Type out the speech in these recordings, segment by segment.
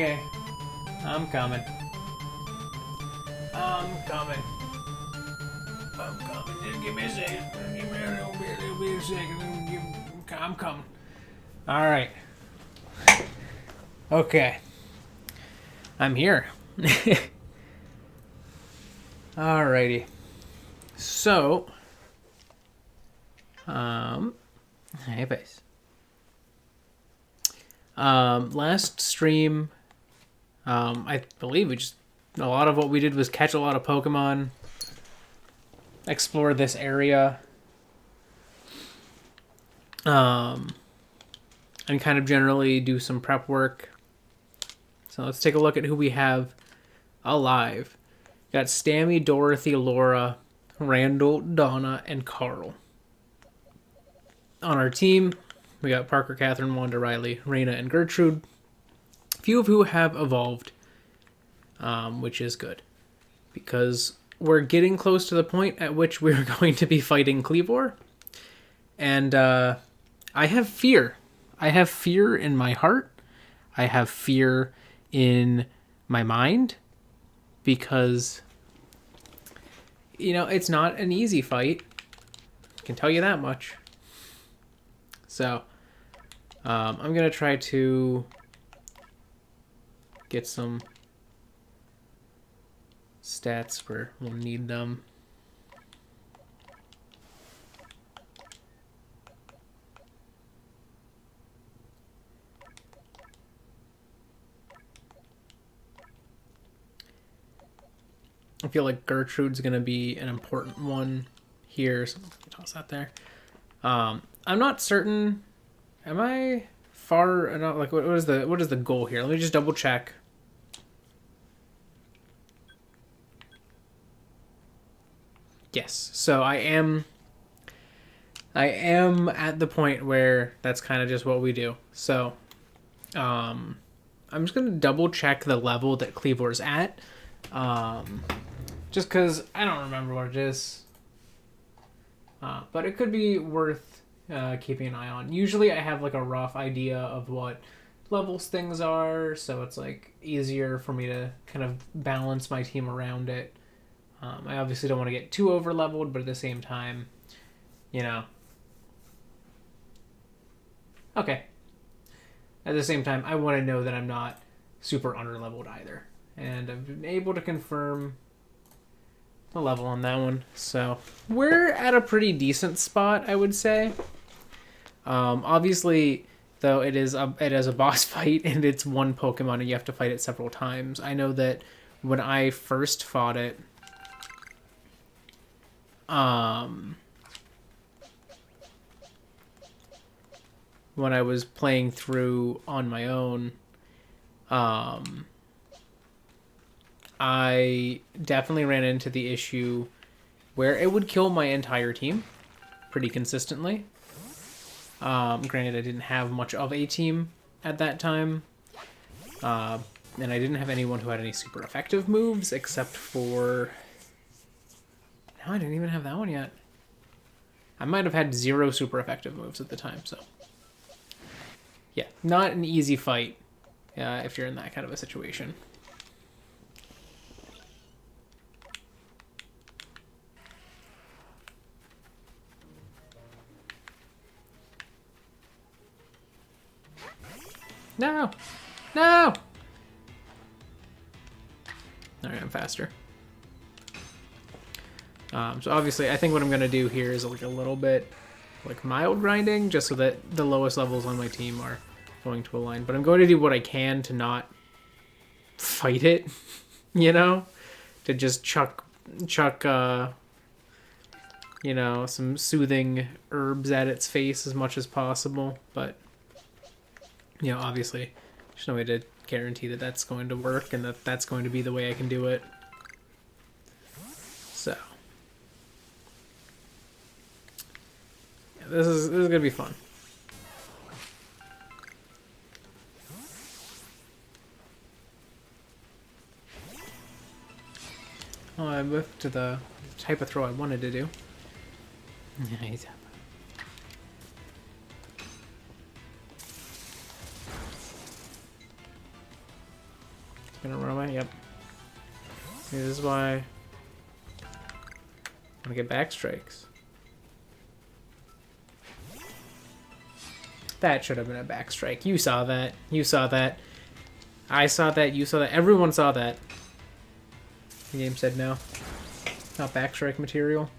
Okay. I'm coming. I'm coming. I'm coming. Just give me a second. Give me a little bit of second. I'm coming. Alright. Okay. I'm here. Alrighty. So, hey, base. Last stream, I believe a lot of what we did was catch a lot of Pokemon, explore this area, and kind of generally do some prep work. So let's take a look at who we have alive. Got Stammy, Dorothy, Laura, Randall, Donna, and Carl. On our team, we got Parker, Catherine, Wanda, Riley, Raina, and Gertrude. A few of who have evolved, which is good. Because we're getting close to the point at which we're going to be fighting Kleavor. And I have fear. I have fear in my heart. I have fear in my mind. Because, you know, it's not an easy fight. I can tell you that much. So, I'm going to try to get some stats where we'll need them. I feel like Gertrude's going to be an important one here. So toss that there. I'm not certain. Am I far enough? Like, what is the goal here? Let me just double check. Yes. So I am at the point where that's kind of just what we do. So, I'm just gonna double check the level that Kleavor's at. Just because I don't remember what it is. But it could be worth keeping an eye on. Usually I have like a rough idea of what levels things are, so it's like easier for me to kind of balance my team around it. I obviously don't want to get too over leveled, but at the same time, you know. Okay. At the same time, I want to know that I'm not super under leveled either. And I've been able to confirm the level on that one. So we're at a pretty decent spot, I would say. Obviously, though, it is a boss fight and it's one Pokemon and you have to fight it several times. I know that when I first fought it, when I was playing through on my own, I definitely ran into the issue where it would kill my entire team pretty consistently. Granted, I didn't have much of a team at that time. And I didn't have anyone who had any super effective moves except for... No, I didn't even have that one yet. I might have had 0 super effective moves at the time, so... Yeah, not an easy fight if you're in that kind of a situation. No! No! Alright, I'm faster. So obviously, I think what I'm going to do here is like a little bit like mild grinding, just so that the lowest levels on my team are going to align. But I'm going to do what I can to not fight it, you know? To just chuck you know, some soothing herbs at its face as much as possible. But, you know, obviously, there's no way to guarantee that that's going to work and that that's going to be the way I can do it. So, yeah, this is gonna be fun. Oh, I moved to the type of throw I wanted to do. Nice. Gonna run away? Yep. See, this is why I want to get back strikes. That should have been a back strike. You saw that. You saw that. I saw that. You saw that. Everyone saw that. The game said no. Not back strike material.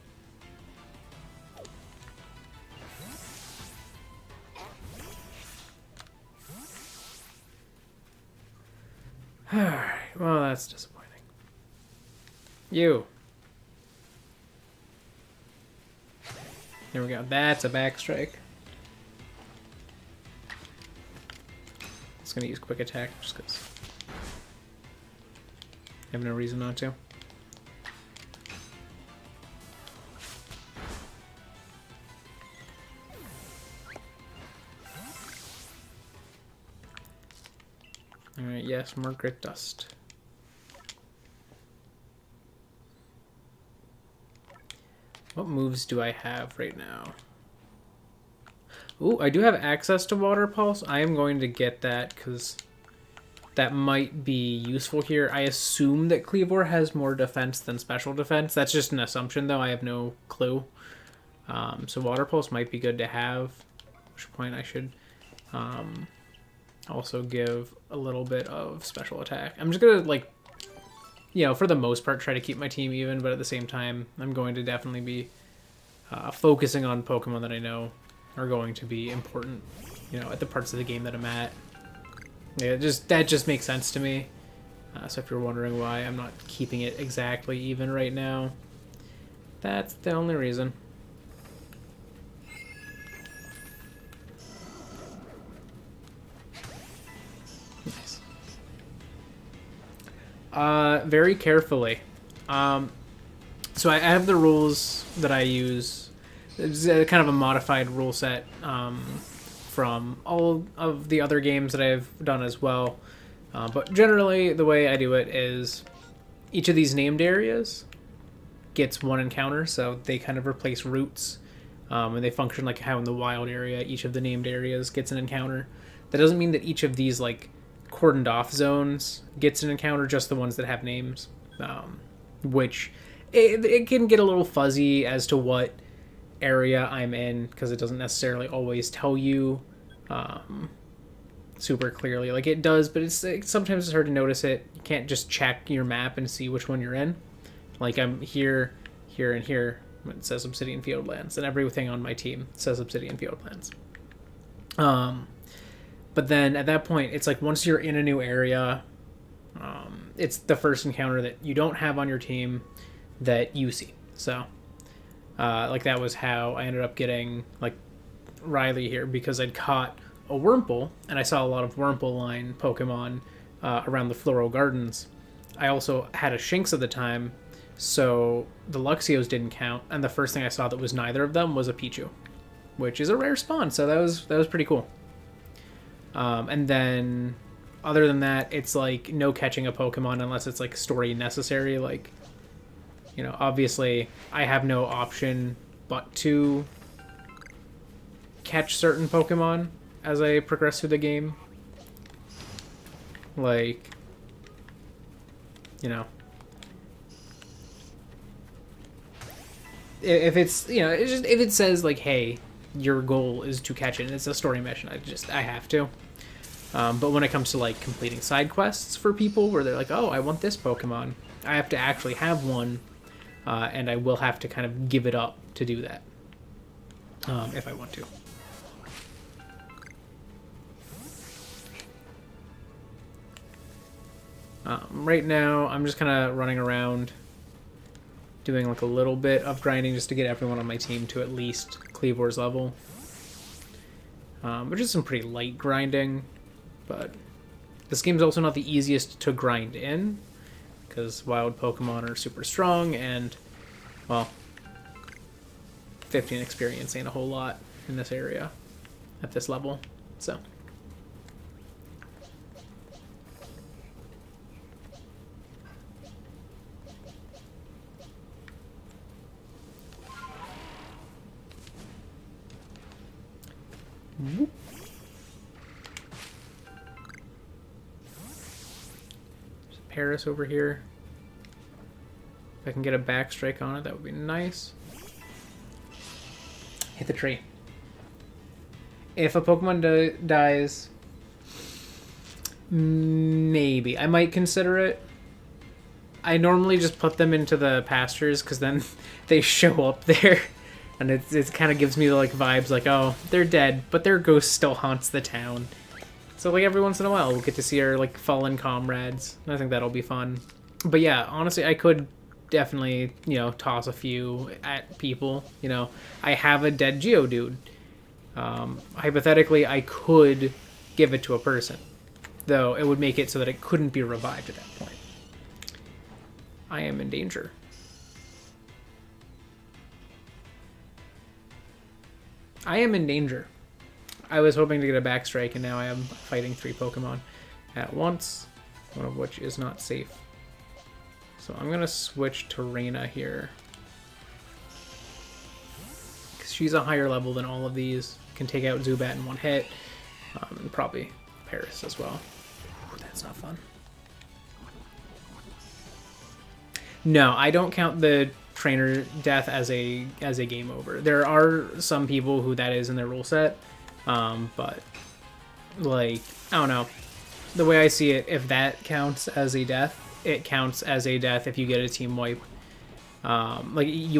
Alright. Well, that's disappointing. You. There we go. That's a back strike. Just gonna use quick attack just because I have no reason not to. Alright, yes, Margaret Dust. What moves do I have right now? Ooh, I do have access to Water Pulse. I am going to get that because that might be useful here. I assume that Kleavor has more defense than special defense. That's just an assumption, though. I have no clue. So Water Pulse might be good to have. At which point I should also give a little bit of special attack. I'm just going to, like, you know, for the most part, try to keep my team even, but at the same time, I'm going to definitely be focusing on Pokemon that I know are going to be important, you know, at the parts of the game that I'm at. Yeah, that just makes sense to me. So if you're wondering why I'm not keeping it exactly even right now, that's the only reason. Nice. Very carefully. So I have the rules that I use. It's kind of a modified rule set from all of the other games that I've done as well. But generally, the way I do it is each of these named areas gets one encounter, so they kind of replace routes, and they function like how in the wild area, each of the named areas gets an encounter. That doesn't mean that each of these, like, cordoned off zones gets an encounter, just the ones that have names, which it can get a little fuzzy as to what area I'm in, because it doesn't necessarily always tell you super clearly. Like, it does, but sometimes it's hard to notice it. You can't just check your map and see which one you're in. Like, I'm here, here, and here. It says Obsidian Fieldlands, and everything on my team says Obsidian Fieldlands. But then at that point, it's like once you're in a new area, it's the first encounter that you don't have on your team that you see. So like, that was how I ended up getting, like, Riley here, because I'd caught a Wurmple, and I saw a lot of Wurmple line Pokemon around the Floral Gardens. I also had a Shinx at the time, so the Luxios didn't count, and the first thing I saw that was neither of them was a Pichu, which is a rare spawn, so that was pretty cool. And then, other than that, it's like no catching a Pokemon unless it's, like, story necessary. Like, you know, obviously I have no option but to catch certain Pokemon as I progress through the game. Like, you know, if it's, you know, it's just, if it says, like, hey, your goal is to catch it and it's a story mission, I have to. But when it comes to, like, completing side quests for people where they're like, oh, I want this Pokemon, I have to actually have one, and I will have to kind of give it up to do that, if I want to. Right now, I'm just kind of running around doing, like, a little bit of grinding just to get everyone on my team to at least Kleavor's level. Which is some pretty light grinding, but this game's also not the easiest to grind in, because wild Pokemon are super strong, and, well, 15 experience ain't a whole lot in this area at this level, so. Paris over here. If I can get a back strike on it, that would be nice. Hit the tree. If a Pokemon dies, maybe. I might consider it. I normally just put them into the pastures because then they show up there. And it kind of gives me the like vibes like, oh, they're dead, but their ghost still haunts the town. So like every once in a while we'll get to see our like fallen comrades. And I think that'll be fun. But yeah, honestly, I could definitely, you know, toss a few at people. You know, I have a dead Geodude. Hypothetically, I could give it to a person. Though it would make it so that it couldn't be revived at that point. I am in danger. I am in danger. I was hoping to get a back strike, and now I am fighting 3 Pokemon at once, one of which is not safe. So I'm going to switch to Reina here. Because she's a higher level than all of these. Can take out Zubat in one hit. And probably Paris as well. That's not fun. No, I don't count the trainer death as a game over. There are some people who that is in their rule set, but like I don't know. The way I see it, if that counts as a death, it counts as a death if you get a team wipe. Like it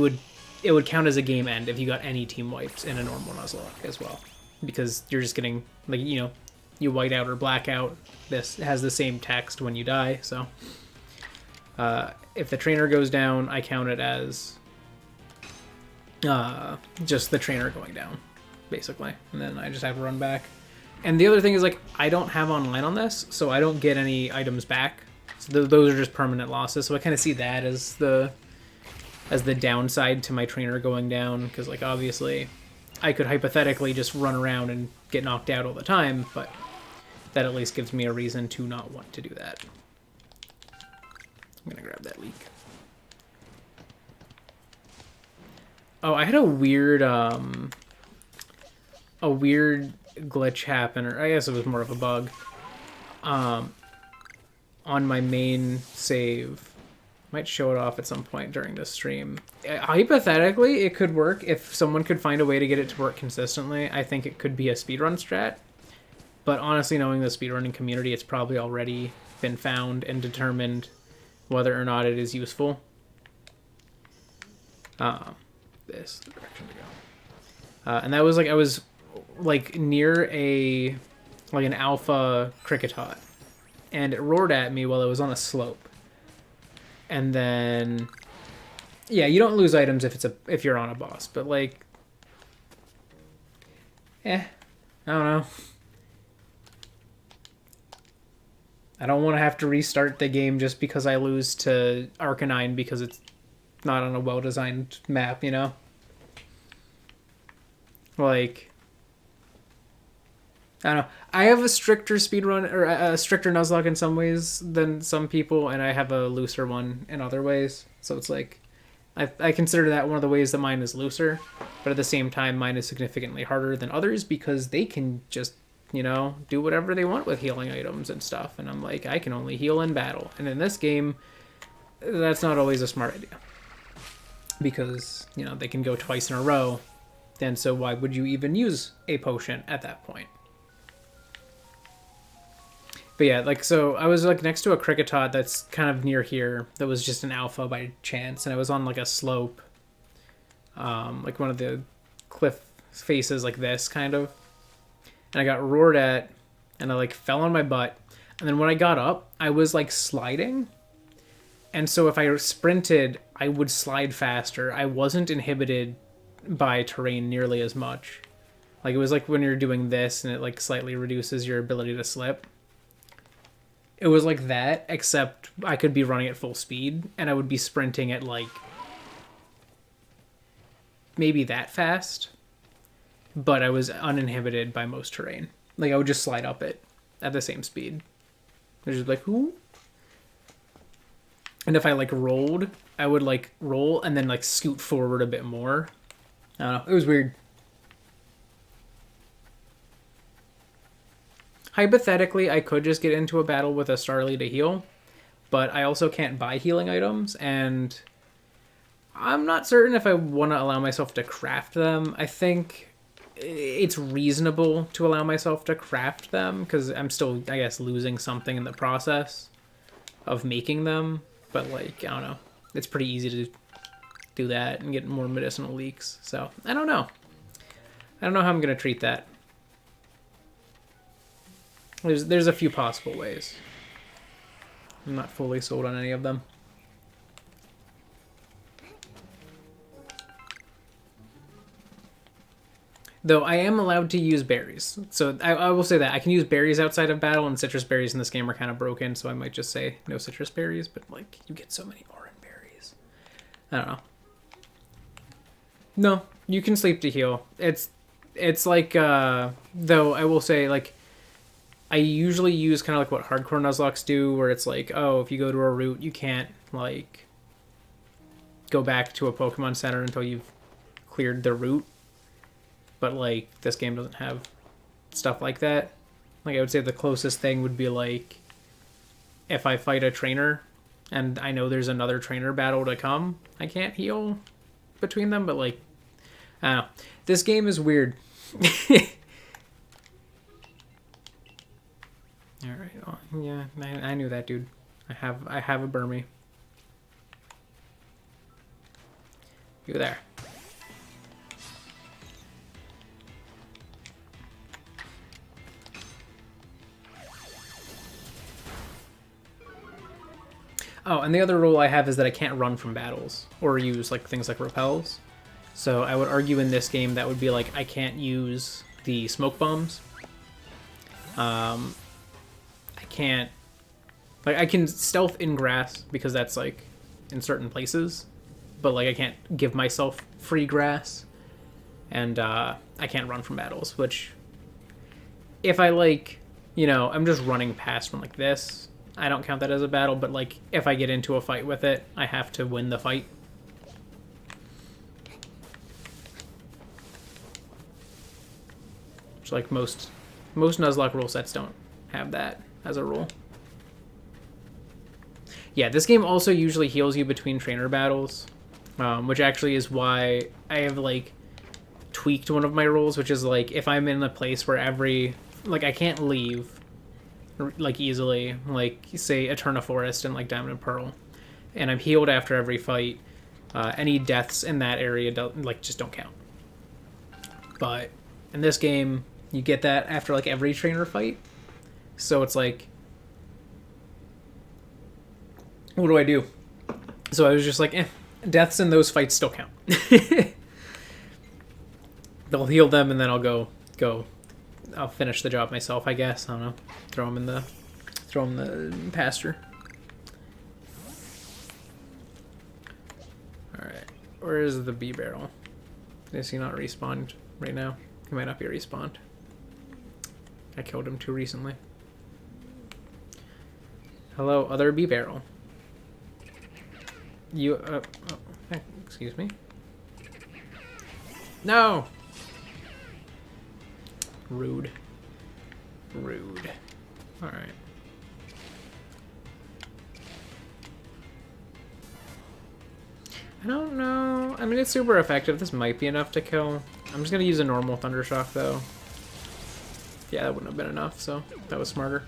would count as a game end if you got any team wipes in a normal Nuzlocke as well, because you're just getting like you white out or black out. This has the same text when you die, so. If the trainer goes down, I count it as just the trainer going down, basically. And then I just have to run back. And the other thing is, like, I don't have online on this, so I don't get any items back. So those are just permanent losses. So I kind of see that as the downside to my trainer going down. Because, like, obviously, I could hypothetically just run around and get knocked out all the time, but that at least gives me a reason to not want to do that. I'm gonna grab that leak. Oh, I had a weird glitch happen, or I guess it was more of a bug. On my main save. Might show it off at some point during this stream. Hypothetically, it could work if someone could find a way to get it to work consistently. I think it could be a speedrun strat. But honestly, knowing the speedrunning community, it's probably already been found and determined whether or not it is useful. This is the direction to go. And that was like, I was like near an alpha Kricketot, and it roared at me while it was on a slope. And then, yeah, you don't lose items if you're on a boss, but like, I don't know. I don't want to have to restart the game just because I lose to Arcanine because it's not on a well-designed map, you know? Like, I don't know. I have a stricter speedrun, or a stricter Nuzlocke in some ways than some people, and I have a looser one in other ways. So it's like, I consider that one of the ways that mine is looser, but at the same time, mine is significantly harder than others because they can just, you know, do whatever they want with healing items and stuff. And I'm like, I can only heal in battle. And in this game, that's not always a smart idea. Because, you know, they can go twice in a row. And so why would you even use a potion at that point? But yeah, like, so I was like next to a Kricketot that's kind of near here that was just an alpha by chance. And I was on like a slope. Like one of the cliff faces like this, kind of. And I got roared at, and I like fell on my butt. And then when I got up, I was like sliding. And so if I sprinted, I would slide faster. I wasn't inhibited by terrain nearly as much. Like it was like when you're doing this and it like slightly reduces your ability to slip. It was like that, except I could be running at full speed and I would be sprinting at like maybe that fast. But I was uninhibited by most terrain. Like, I would just slide up it at the same speed. I was just like, ooh. And if I, like, rolled, I would, like, roll and then, like, scoot forward a bit more. I don't know. It was weird. Hypothetically, I could just get into a battle with a Starly to heal. but I also can't buy healing items, and I'm not certain if I want to allow myself to craft them. I think it's reasonable to allow myself to craft them, because I'm still, I guess, losing something in the process of making them, but, like, I don't know. It's pretty easy to do that and get more medicinal leaks, so I don't know. I don't know how I'm going to treat that. There's a few possible ways. I'm not fully sold on any of them. Though I am allowed to use berries. So I will say that. I can use berries outside of battle, and citrus berries in this game are kind of broken, so I might just say no citrus berries, but, like, you get so many orange berries. I don't know. No, you can sleep to heal. It's like, though I will say, like, I usually use kind of like what hardcore Nuzlocks do, where it's like, oh, if you go to a route, you can't, like, go back to a Pokemon Center until you've cleared the route. But, like, this game doesn't have stuff like that. Like, I would say the closest thing would be, like, if I fight a trainer and I know there's another trainer battle to come, I can't heal between them, but, like, I don't know. This game is weird. Alright, oh, yeah, I knew that, dude. I have a Burmy. You there. Oh, and the other rule I have is that I can't run from battles or use, like, things like repels. So I would argue in this game that would be like I can't use the smoke bombs. I can't, like, I can stealth in grass because that's, like, in certain places, but, like, I can't give myself free grass, and I can't run from battles, which if I, like, you know, I'm just running past one like this, I don't count that as a battle, but, like, if I get into a fight with it, I have to win the fight. Which, like, most Nuzlocke rule sets don't have that as a rule. Yeah, this game also usually heals you between trainer battles, which actually is why I have, like, tweaked one of my rules, which is, like, if I'm in a place where like, I can't leave, like, easily, like, say, Eterna Forest and, like, Diamond and Pearl, and I'm healed after every fight, any deaths in that area, just don't count. But in this game, you get that after, like, every trainer fight, so it's like, what do I do? So I was just like, deaths in those fights still count. They'll heal them, and then I'll I'll finish the job myself, I guess. I don't know. Throw them in the pasture. Alright. Where is the bee barrel? Is he not respawned right now? He might not be respawned. I killed him too recently. Hello, other bee barrel. You, excuse me? No! Rude. Rude. Alright. I don't know. I mean, it's super effective. This might be enough to kill. I'm just gonna use a normal Thundershock, though. Yeah, that wouldn't have been enough, so that was smarter.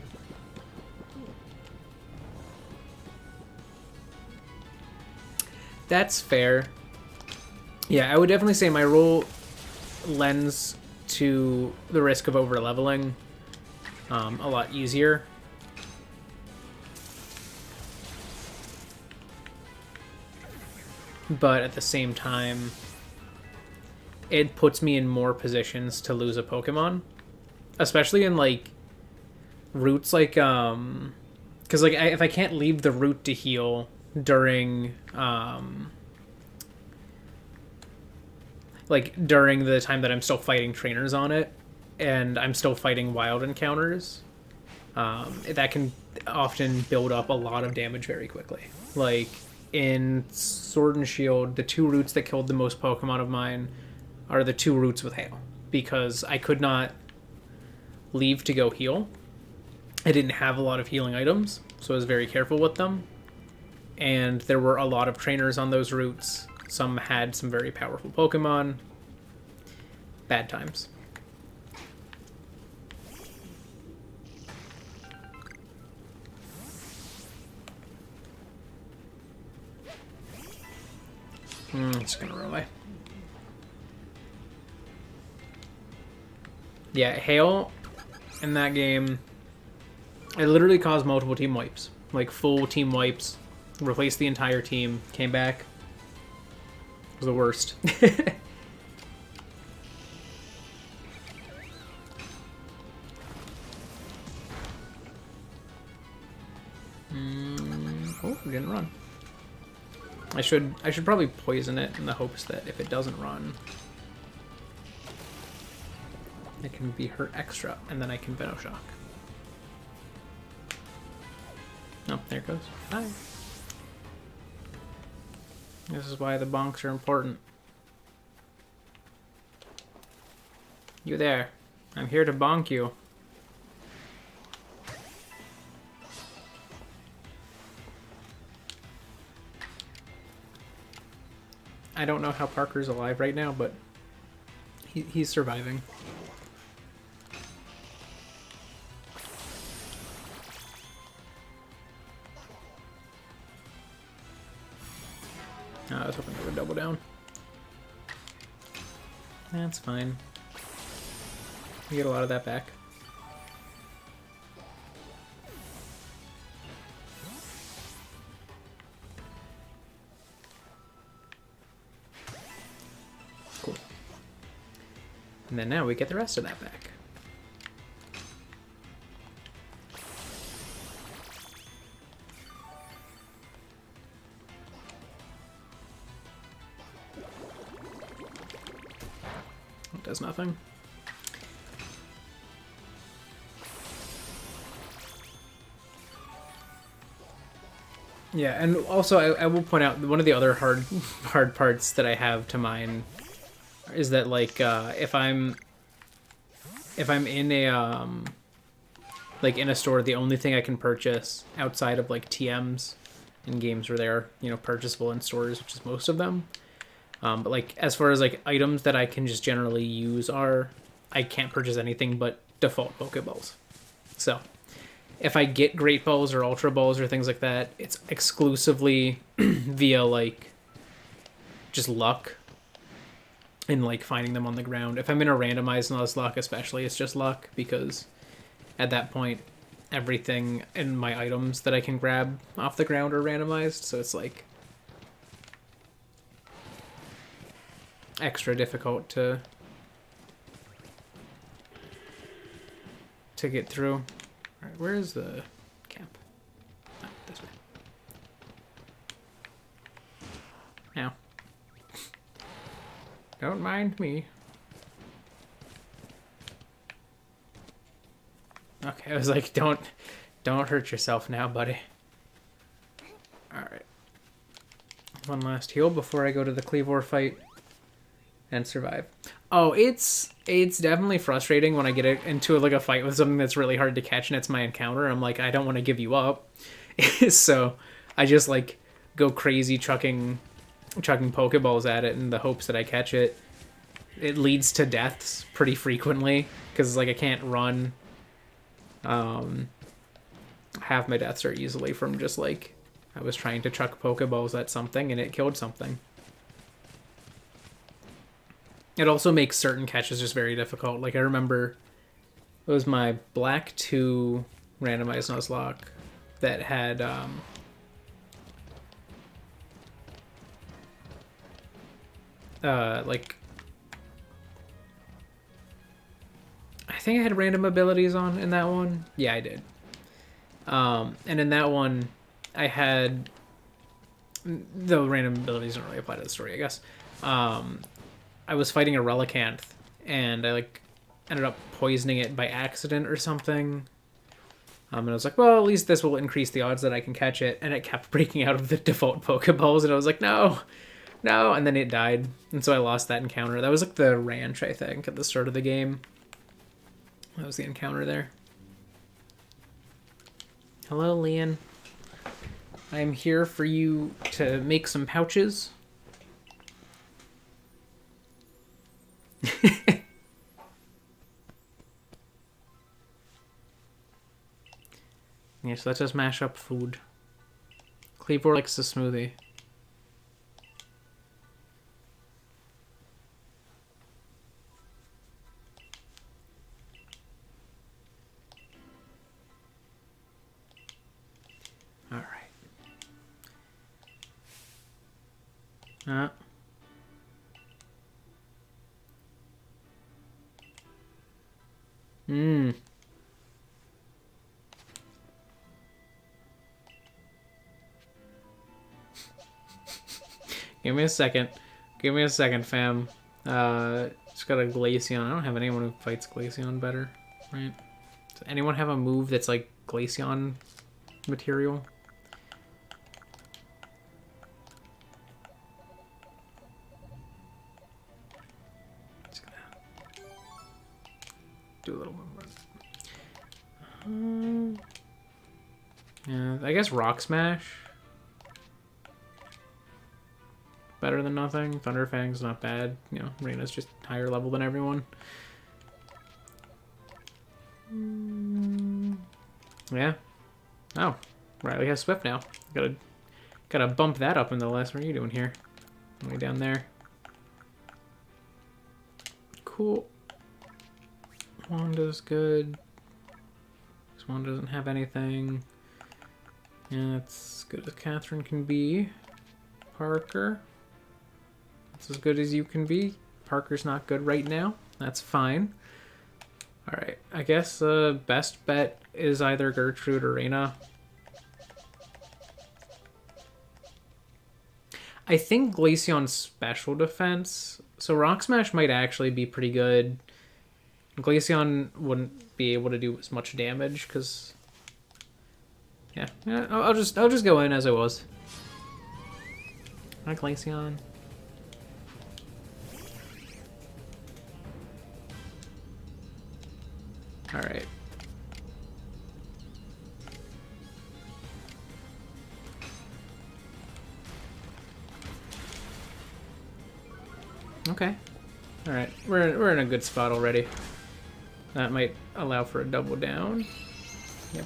That's fair. Yeah, I would definitely say my rule lends to the risk of over-leveling a lot easier. But at the same time, it puts me in more positions to lose a Pokemon. Especially in, like, routes like, because, like, if I can't leave the route to heal during, during the time that I'm still fighting trainers on it, and I'm still fighting wild encounters, that can often build up a lot of damage very quickly. Like, in Sword and Shield, the two routes that killed the most Pokemon of mine are the two routes with Hail, because I could not leave to go heal. I didn't have a lot of healing items, so I was very careful with them. and there were a lot of trainers on those routes. Some had some very powerful Pokemon. Bad times. It's gonna run away. Yeah, Hail in that game, it literally caused multiple team wipes. Like, full team wipes. Replaced the entire team. Came back. It was the worst. Oh, we didn't run. I should probably poison it in the hopes that if it doesn't run, it can be hurt extra, and then I can Venoshock. Oh, there it goes. Hi. This is why the bonks are important. You there. I'm here to bonk you. I don't know how Parker's alive right now, but he's surviving. I was hoping they would double down. That's fine. We get a lot of that back. Cool. And then now we get the rest of that back. It does nothing. Yeah, and also I will point out one of the other hard parts that I have to mine is that, like, if I'm in a like in a store, the only thing I can purchase outside of like TMs in games where they're, you know, purchasable in stores, which is most of them. But like as far as like items that I can just generally use I can't purchase anything but default Pokeballs. So if I get Great Balls or Ultra Balls or things like that, it's exclusively via like just luck and like finding them on the ground. If I'm in a randomized Nuzlocke especially, it's just luck, because at that point everything in my items that I can grab off the ground are randomized, so it's like extra difficult to get through. All right, where is the camp? Oh, this way. Now. Don't mind me. Okay, I was like, don't hurt yourself now, buddy. All right. One last heal before I go to the Kleavor fight and survive. Oh, it's definitely frustrating when I get into like a fight with something that's really hard to catch and it's my encounter. I'm like, I don't want to give you up. So I just like go crazy chucking Pokeballs at it in the hopes that I catch it. It leads to deaths pretty frequently because like I can't run. Half my deaths are easily from just like I was trying to chuck Pokeballs at something and it killed something. It also makes certain catches just very difficult. Like I remember it was my Black 2 randomized Nuzlocke that had like I think I had random abilities on in that one. Yeah, I did. And in that one I had, though random abilities don't really apply to the story, I guess. I was fighting a Relicanth, and I like ended up poisoning it by accident or something. And I was like, well, at least this will increase the odds that I can catch it. And it kept breaking out of the default Pokeballs, and I was like, no. And then it died, and so I lost that encounter. That was like the ranch, I think, at the start of the game. That was the encounter there. Hello, Leon. I'm here for you to make some pouches. Yeah, so let's just mash up food. Kleavor likes the smoothie. Alright. Give me a second. Give me a second, fam. Just got a Glaceon. I don't have anyone who fights Glaceon better, right? Does anyone have a move that's like Glaceon material? Just gonna do a little more. Yeah, I guess Rock Smash. Better than nothing. Thunder Fang's not bad. You know, Reina's just higher level than everyone. Yeah. Oh, Riley has Swift now. Gotta bump that up in the list. What are you doing here? Way down there. Cool. Wanda's good. This one doesn't have anything. Yeah, it's as good as Catherine can be. Parker. That's as good as you can be. Parker's not good right now. That's fine. Alright, I guess the best bet is either Gertrude or Reina. I think Glaceon's special defense. So Rock Smash might actually be pretty good. Glaceon wouldn't be able to do as much damage because... Yeah, I'll just go in as I was. Hi, Glaceon. Alright. Okay. Alright, we're in a good spot already. That might allow for a double down. Yep.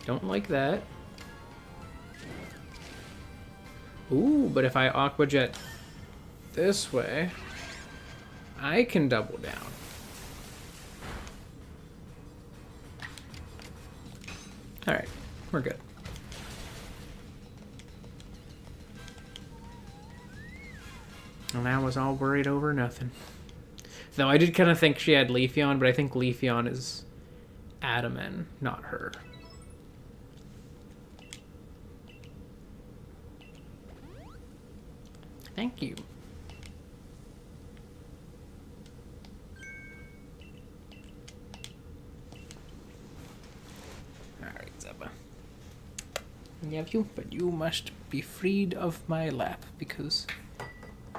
Don't like that. Ooh, but if I Aqua Jet this way, I can double down. Alright, we're good. And I was all worried over nothing. Though I did kind of think she had Leafeon, but I think Leafeon is Adaman, not her. Thank you. Alright, Zeba. Love you, but you must be freed of my lap, because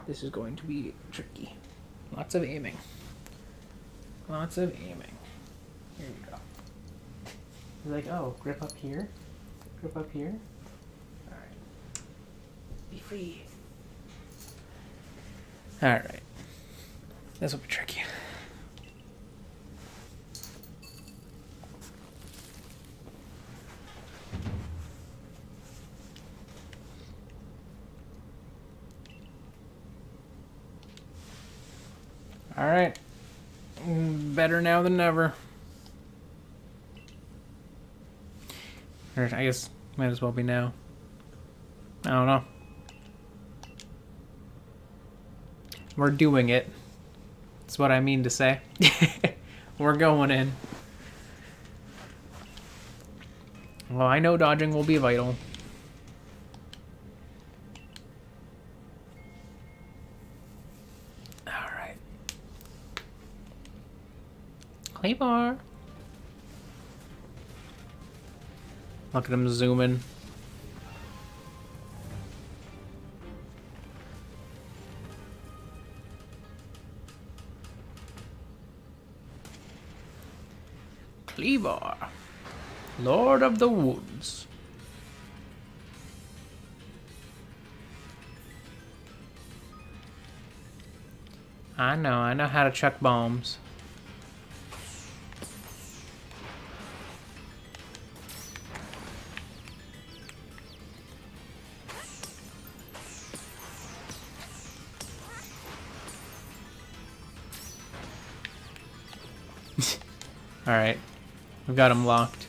this is going to be tricky. Lots of aiming. Lots of aiming. Here you go. He's like, oh, grip up here. Grip up here. Alright. Be free. Alright. This will be tricky. Alright. Better now than never. Or I guess might as well be now. I don't know. We're doing it. That's what I mean to say. We're going in. Well, I know dodging will be vital. Alright. Kleavor. Look at him zooming. Kleavor, Lord of the Woods. I know how to chuck bombs. Alright. We've got him locked.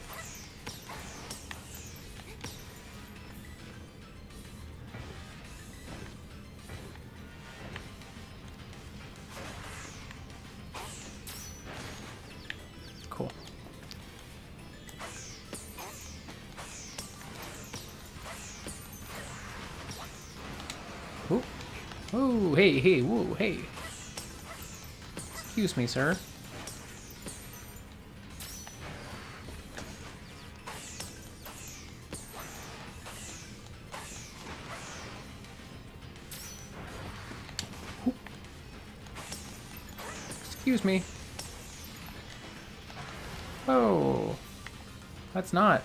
Cool. Ooh. Oh, hey, whoa, hey. Excuse me, sir. Excuse me. Oh, that's not.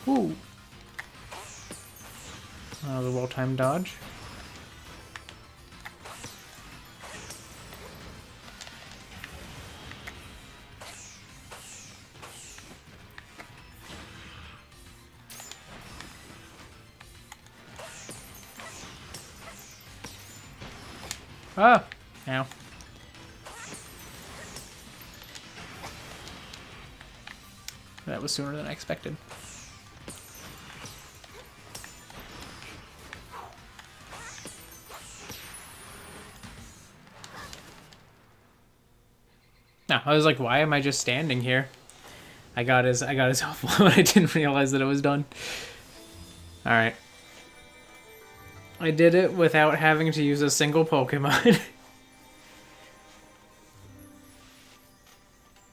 Ooh. That was a well-timed dodge. Ah! Ow. That was sooner than I expected. No, I was like, why am I just standing here? I got his health low and I didn't realize that it was done. Alright. I did it without having to use a single Pokemon.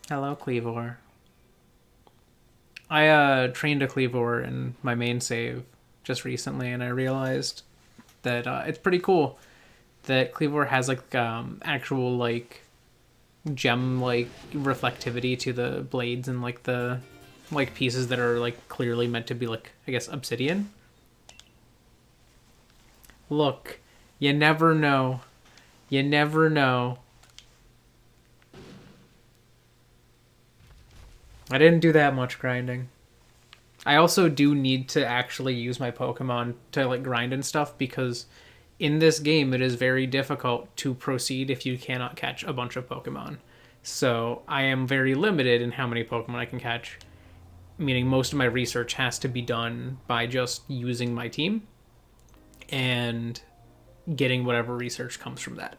Hello, Kleavor. I trained a Kleavor in my main save just recently, and I realized that it's pretty cool that Kleavor has like actual like gem like reflectivity to the blades and like the like pieces that are like clearly meant to be like, I guess, obsidian. Look, you never know. You never know. I didn't do that much grinding. I also do need to actually use my Pokemon to like grind and stuff, because in this game it is very difficult to proceed if you cannot catch a bunch of Pokemon. So I am very limited in how many Pokemon I can catch, meaning most of my research has to be done by just using my team and getting whatever research comes from that.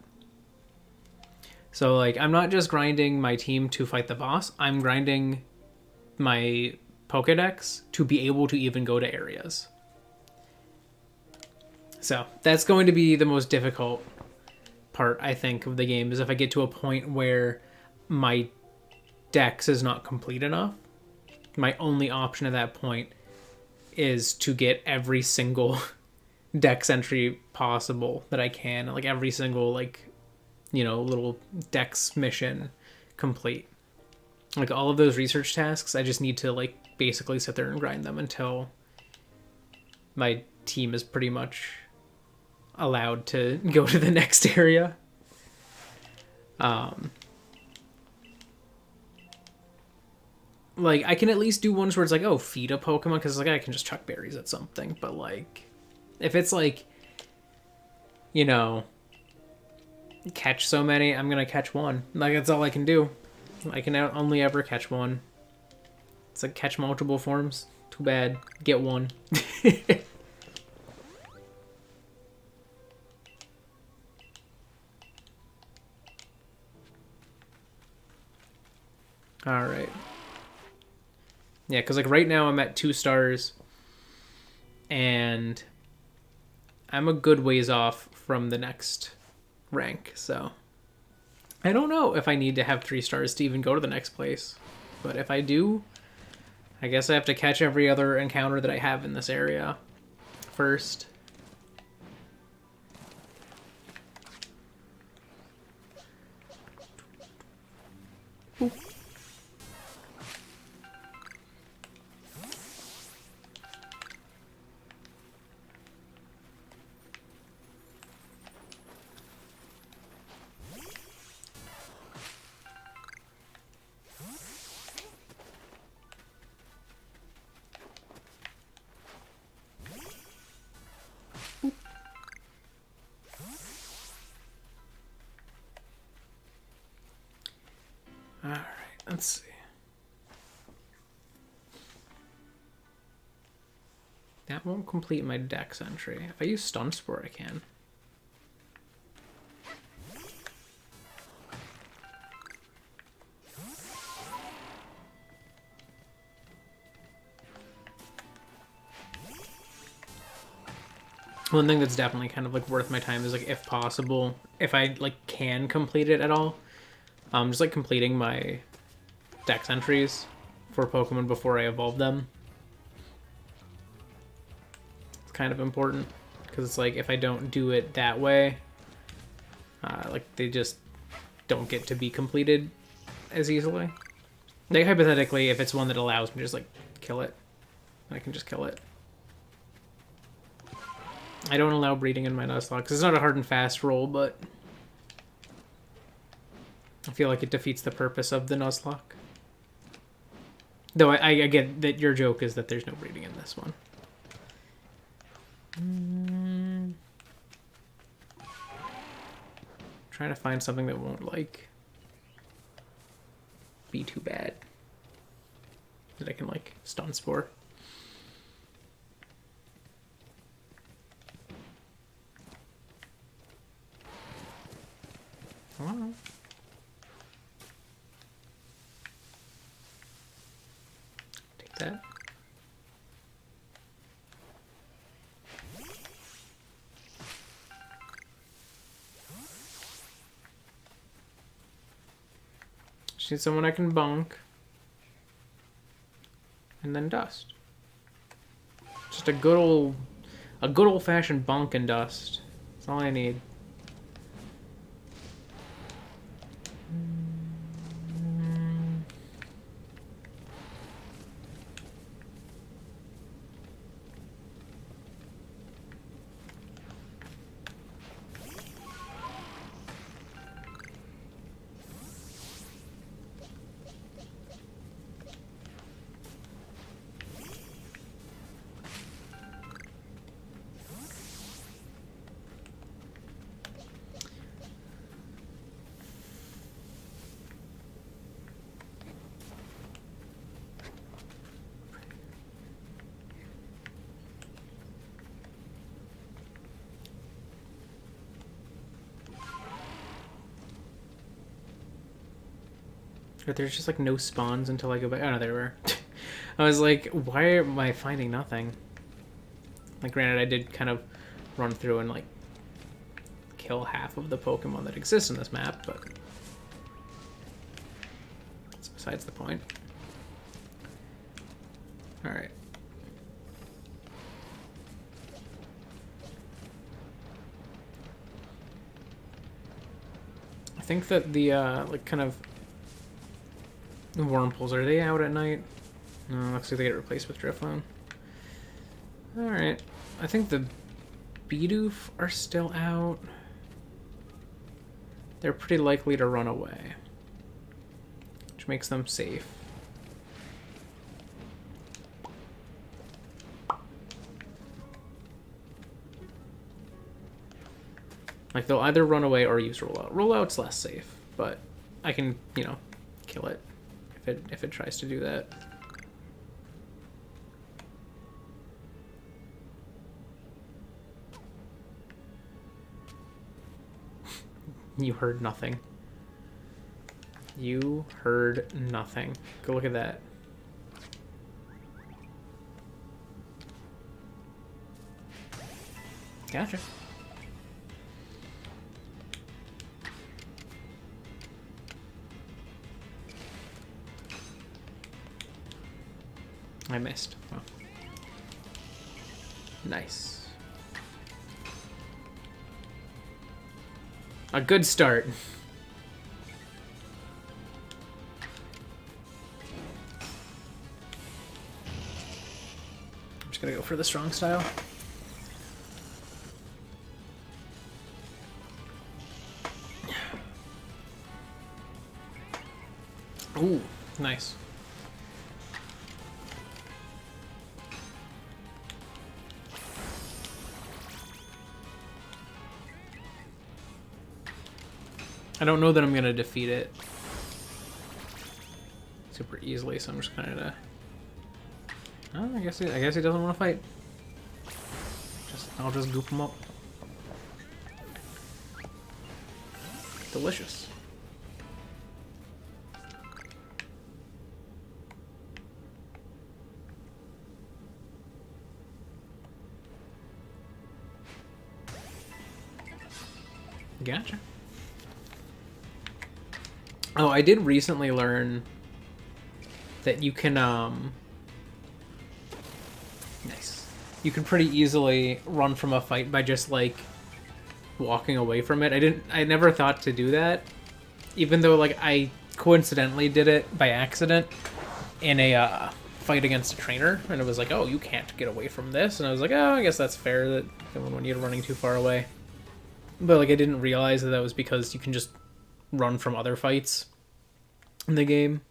So like, I'm not just grinding my team to fight the boss, I'm grinding my Pokedex to be able to even go to areas. So that's going to be the most difficult part, I think, of the game, is if I get to a point where my dex is not complete enough. My only option at that point is to get every single dex entry possible that I can, like every single like, you know, little dex mission complete. Like all of those research tasks, I just need to like basically sit there and grind them until my team is pretty much allowed to go to the next area. Like I can at least do ones where it's like, oh, feed a Pokemon, because like I can just chuck berries at something. But like, if it's like, you know, catch so many, I'm gonna catch one. Like that's all I can do. I can only ever catch one. It's like catch multiple forms. Too bad. Get one. Alright. Yeah, because like right now I'm at 2 stars. And I'm a good ways off from the next rank, so I don't know if I need to have 3 stars to even go to the next place. But if I do, I guess I have to catch every other encounter that I have in this area first. Ooh. Alright, let's see. That won't complete my dex entry. If I use Stun Spore, I can. One thing that's definitely kind of like worth my time is like, if possible, if I like can complete it at all, just like completing my dex entries for Pokemon before I evolve them. It's kind of important because it's like if I don't do it that way, like they just don't get to be completed as easily. Like hypothetically, if it's one that allows me to just like kill it, I can just kill it. I don't allow breeding in my Nuzlocke because it's not a hard and fast roll, but I feel like it defeats the purpose of the Nuzlocke. Though I get that your joke is that there's no breeding in this one. Trying to find something that won't like be too bad. That I can like Stun Spore. Oh. Take that. Just need someone I can bonk. And then dust. Just a good old fashioned bonk and dust. That's all I need. But there's just like no spawns until I go back. Oh no, there were. I was like, why am I finding nothing? Like, granted, I did kind of run through and like kill half of the Pokemon that exist in this map, but that's besides the point. All right. I think that the like kind of Wormples, are they out at night? No, looks like they get replaced with Drifloon. Alright. I think the Bidoof are still out. They're pretty likely to run away, which makes them safe. Like, they'll either run away or use Rollout. Rollout's less safe, but I can, you know, kill it if it tries to do that. You heard nothing. You heard nothing. Go look at that. Gotcha. I missed. Oh. Nice. A good start. I'm just gonna go for the strong style. Ooh, nice. I don't know that I'm gonna defeat it super easily, so I'm just kind of. Oh, I guess he doesn't want to fight. I'll just goop him up. Delicious. Gotcha. Oh, I did recently learn that you can, nice. You can pretty easily run from a fight by just, like, walking away from it. I never thought to do that, even though, like, I coincidentally did it by accident in a, fight against a trainer, and it was like, oh, you can't get away from this, and I was like, oh, I guess that's fair, that when you're running too far away. But, like, I didn't realize that was because you can just run from other fights in the game.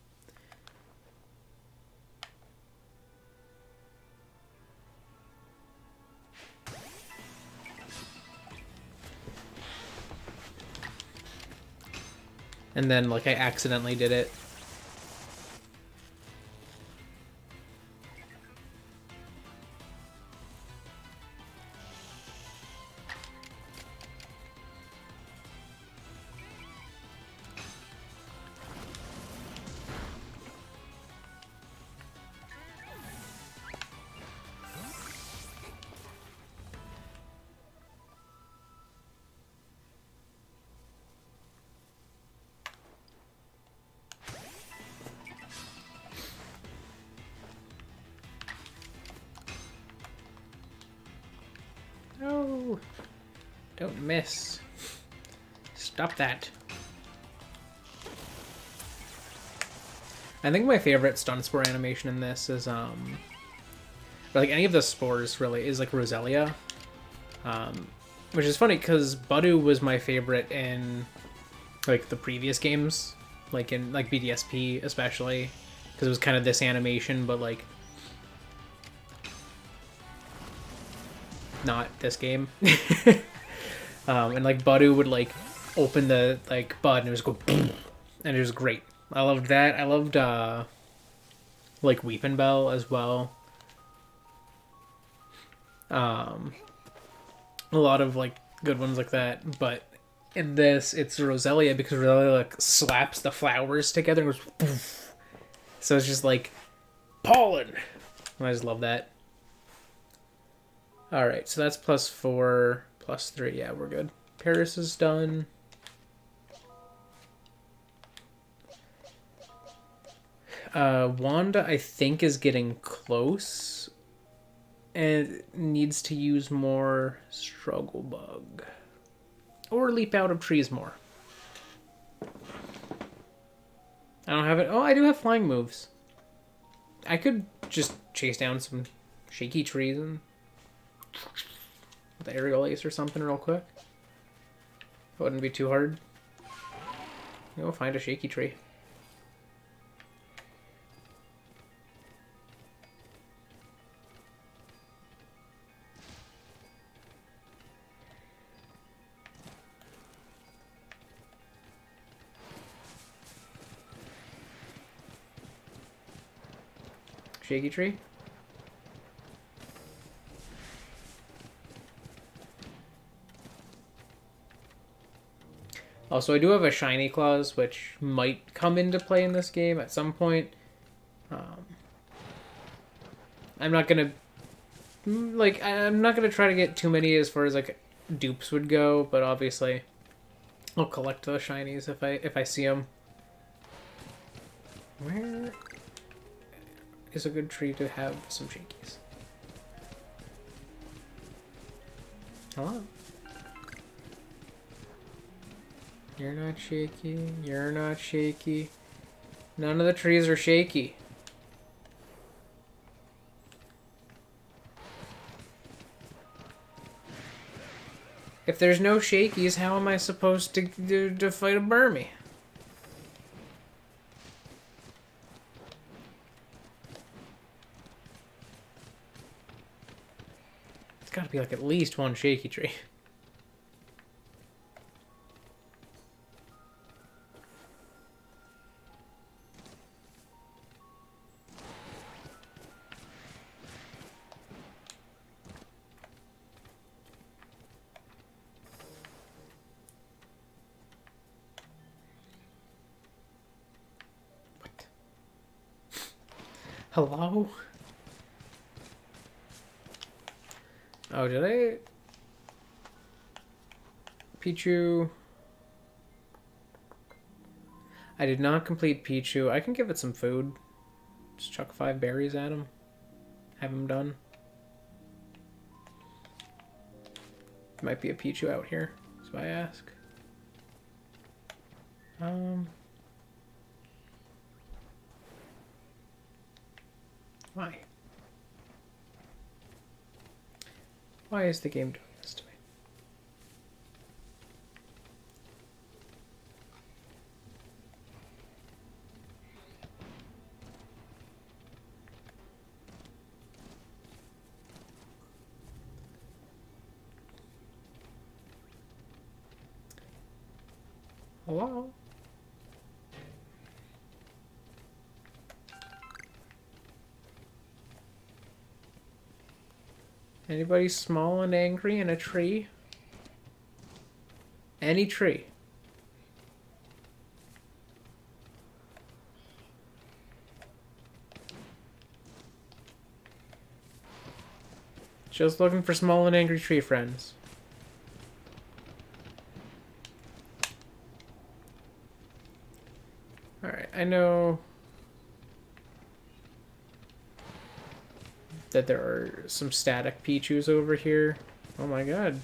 And then, like, I accidentally did it. No! Don't miss. Stop that. I think my favorite stun spore animation in this is, or like any of the spores really, is like Roselia. Which is funny because Budu was my favorite in like the previous games, like in like BDSP especially, because it was kind of this animation, but like not this game. And like Budu would like open the like bud and it was go boom, and it was great. I loved that. I loved like Weepin' Bell as well. A lot of like good ones like that, but in this it's Roselia because Roselia like slaps the flowers together and goes poof. So it's just like pollen. I just love that. Alright, so that's +4, +3. Yeah, we're good. Paris is done. Wanda, I think, is getting close. And needs to use more Struggle Bug. Or leap out of trees more. I don't have it. Oh, I do have flying moves. I could just chase down some shaky trees and with aerial ace or something real quick. It wouldn't be too hard. Go find a shaky tree. Shaky tree? Also, I do have a shiny clause, which might come into play in this game at some point. I'm not gonna try to get too many as far as like dupes would go, but obviously I'll collect those shinies if I see them. Where is a good tree to have some shakies. Hello? You're not shaky. You're not shaky. None of the trees are shaky. If there's no shakies, how am I supposed to fight a Burmy? It's gotta be like at least one shaky tree. Hello? Oh, did I? Pichu. I did not complete Pichu. I can give it some food. Just chuck 5 berries at him. Have him done. Might be a Pichu out here, so I ask. Why? Why is the game doing this to me? Hello? Anybody small and angry in a tree? Any tree. Just looking for small and angry tree friends. Alright, I know that there are some static Pichus over here. Oh my god,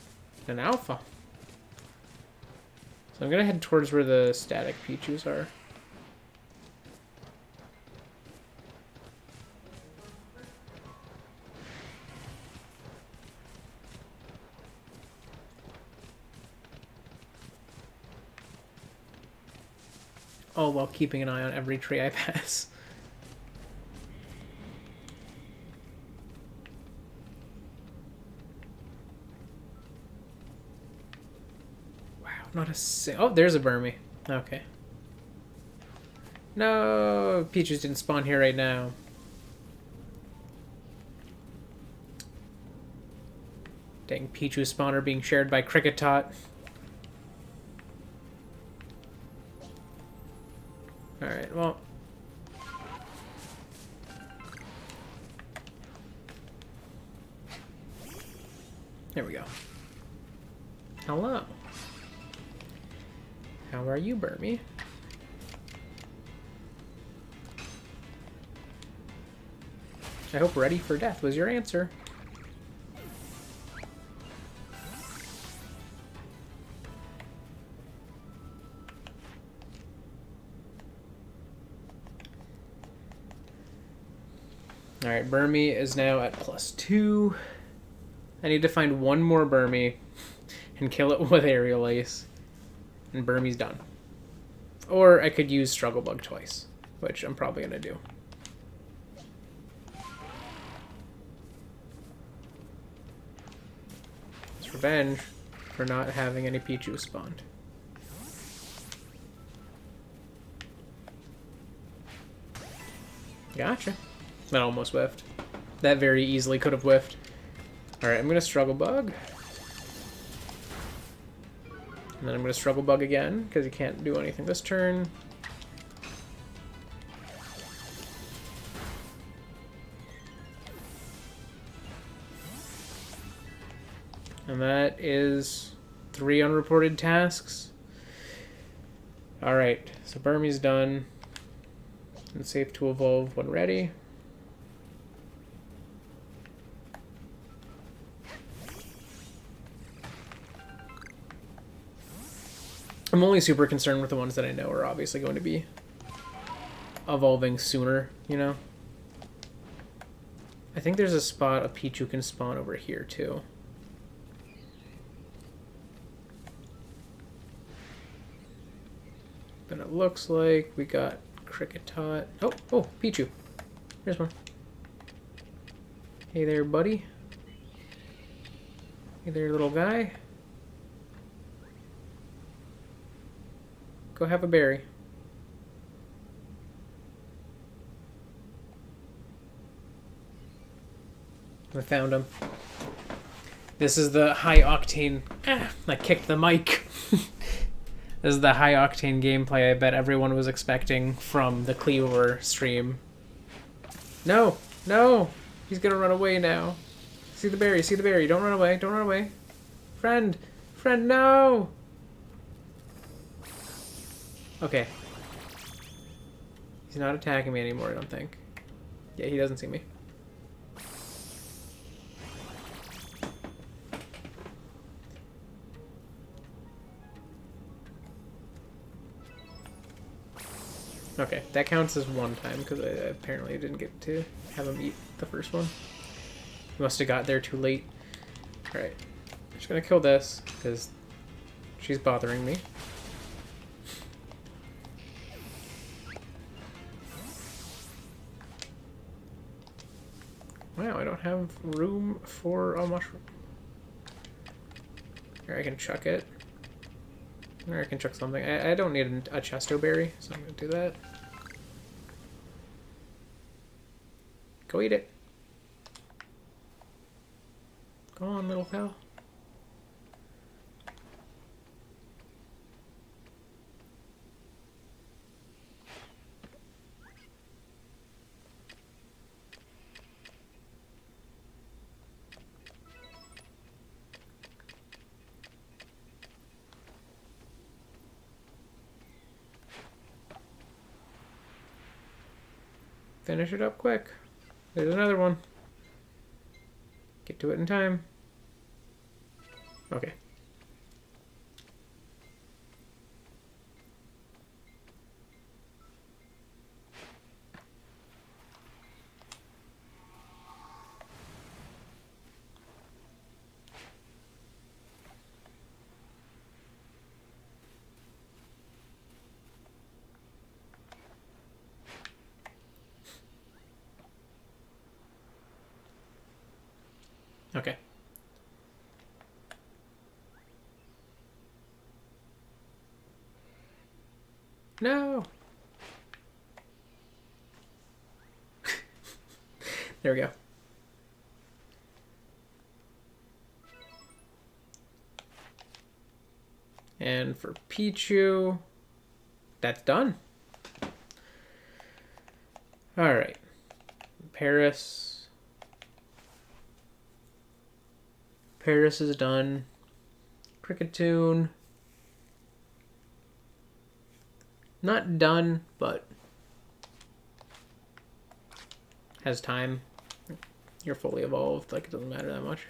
an alpha. So I'm gonna head towards where the static Pichus are. All while keeping an eye on every tree I pass. Not a oh, there's a Burmy. Okay. No, Pichus didn't spawn here right now. Dang, Pichu spawner being shared by Cricketot. Alright, well. There we go. Hello. How are you, Burmy? I hope ready for death was your answer. Alright, Burmy is now at +2. I need to find one more Burmy and kill it with Aerial Ace. And Burmy's done. Or I could use Struggle Bug twice, which I'm probably going to do. It's revenge for not having any Pichu spawned. Gotcha. That almost whiffed. That very easily could have whiffed. Alright, I'm going to Struggle Bug. And then I'm going to Struggle Bug again, because he can't do anything this turn. And that is 3 unreported tasks. Alright, so Burmy's done. And safe to evolve when ready. I'm only super concerned with the ones that I know are obviously going to be evolving sooner, you know? I think there's a spot a Pichu can spawn over here, too. But it looks like we got Cricketot. Oh, Pichu. Here's one. Hey there, buddy. Hey there, little guy. Go have a berry. I found him. This is the high octane. I kicked the mic. This is the high octane gameplay I bet everyone was expecting from the Kleavor stream. No! No! He's gonna run away now. See the berry, see the berry. Don't run away, don't run away. Friend! Friend, no! Okay. He's not attacking me anymore, I don't think. Yeah, he doesn't see me. Okay, that counts as one time because I apparently didn't get to have him eat the first one. He must have got there too late. Alright, I'm just gonna kill this because she's bothering me. Wow, I don't have room for a mushroom. Here, I can chuck it. Or I can chuck something. I don't need a chesto berry, so I'm going to do that. Go eat it. Go on, little pal. Finish it up quick. There's another one. Get to it in time. Okay. Okay. No! There we go. And for Pichu, that's done. Alright. Paris. Paris is done. Cricketune. Not done, but has time. You're fully evolved, like it doesn't matter that much.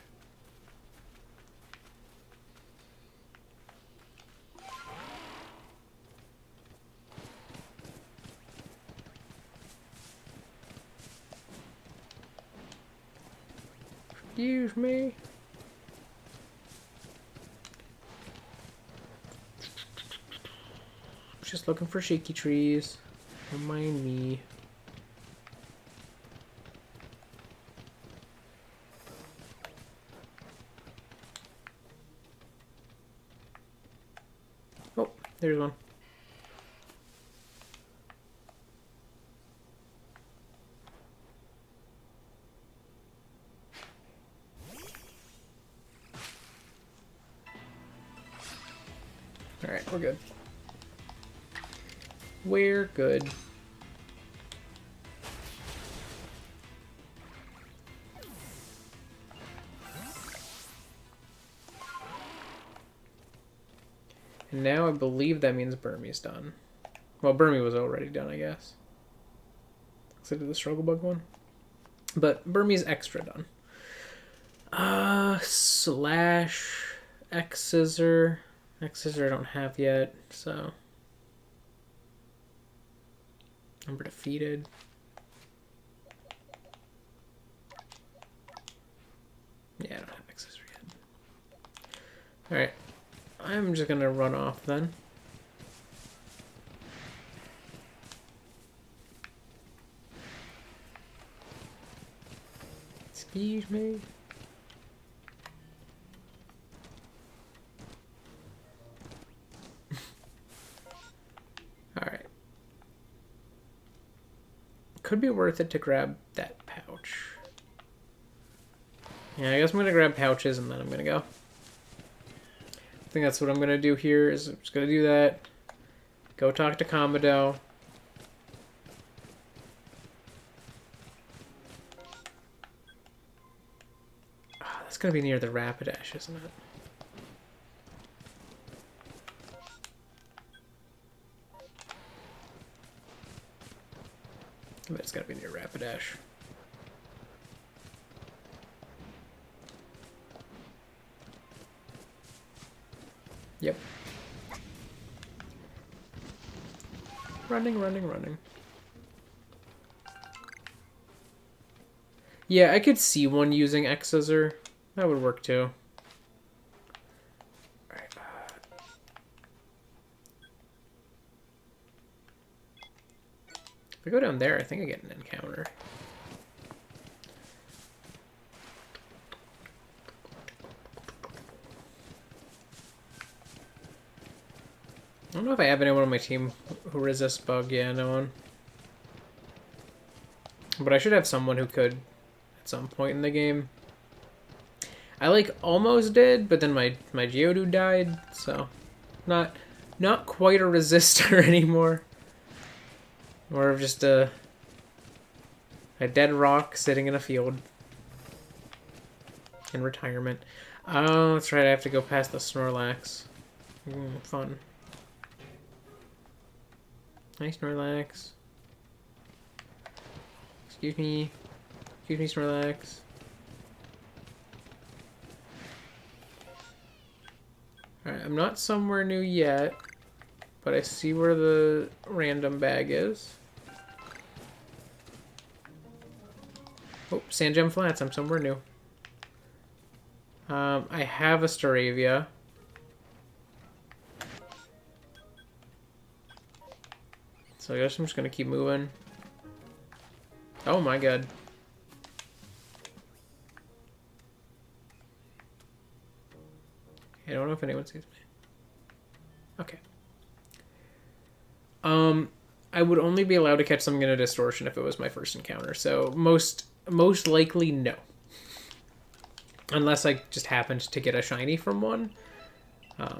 Excuse me. Just looking for shaky trees. Don't mind me. Oh, there's one. All right, we're good. We're good. And now I believe that means Burmy's done. Well, Burmy was already done, I guess. Except for the Struggle Bug one. But Burmy's extra done. Slash X Scissor. X-Scissor I don't have yet, so. Number defeated. Yeah, I don't have X-Scissor yet. Alright. I'm just gonna run off then. Excuse me. Alright. Could be worth it to grab that pouch. Yeah, I guess I'm gonna grab pouches and then I'm gonna go. I think that's what I'm gonna do here, is I'm just gonna do that. Go talk to Commodore. Oh, that's gonna be near the Rapidash, isn't it? I bet it's gotta be near Rapidash. Yep. Running, running, running. Yeah, I could see one using X-Scissor. That would work too. Alright. If I go down there, I think I get an encounter. I don't know if I have anyone on my team who resists bug. Yeah, no one. But I should have someone who could at some point in the game. I like almost did, but then my Geodude died, so not quite a resistor anymore. More of just a dead rock sitting in a field in retirement. Oh, that's right. I have to go past the Snorlax. Fun. Nice Snorlax. Excuse me. Excuse me, Snorlax. Alright, I'm not somewhere new yet, but I see where the random bag is. Oh, Sand Gem Flats, I'm somewhere new. I have a Staravia. So I guess I'm just gonna keep moving. Oh my god. I don't know if anyone sees me. Okay. I would only be allowed to catch something in a distortion if it was my first encounter, so most likely no. Unless I just happened to get a shiny from one,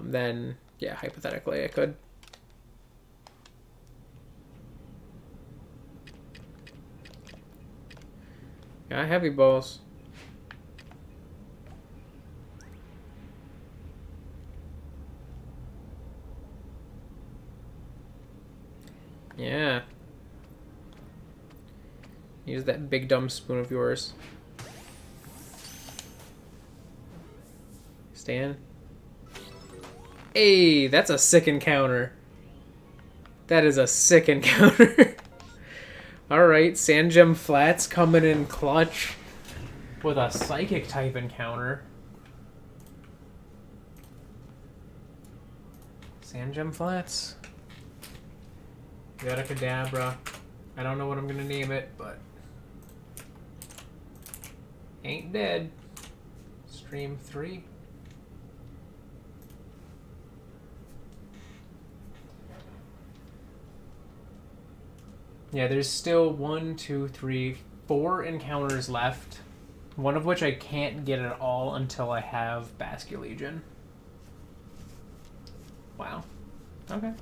then yeah, hypothetically I could. Got heavy balls. Yeah. Use that big dumb spoon of yours. Stan. Hey, that's a sick encounter. That is a sick encounter. Alright, Sand Gem Flats coming in clutch with a Psychic type encounter. Sand Gem Flats. Got a Kadabra. I don't know what I'm gonna name it, but ain't dead. Stream 3. Yeah, there's still 1, 2, 3, 4 encounters left. One of which I can't get at all until I have Basculegion. Wow. Okay.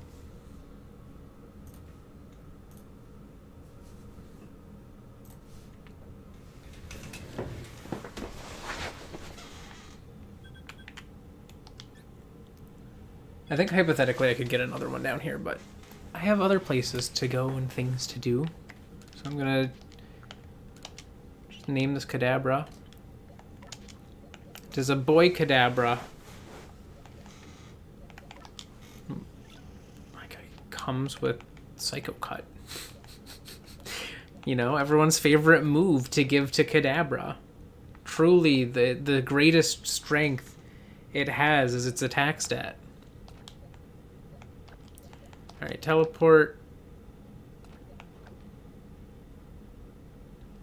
I think hypothetically I could get another one down here, but I have other places to go and things to do. So I'm gonna just name this Kadabra. It is a boy Kadabra. comes with Psycho Cut. You know, everyone's favorite move to give to Kadabra. Truly, the greatest strength it has is its attack stat. Alright, teleport.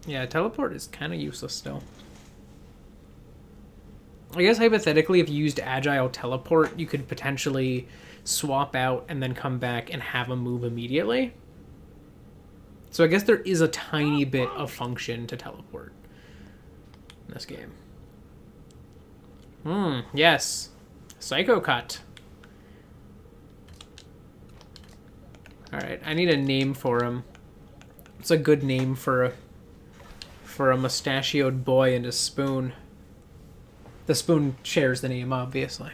Yeah, teleport is kind of useless still. I guess hypothetically, if you used Agile Teleport, you could potentially swap out and then come back and have a move immediately. So I guess there is a tiny bit of function to teleport in this game. Yes. Psycho Cut. Alright, I need a name for him. It's a good name for a mustachioed boy and a spoon. The spoon shares the name, obviously.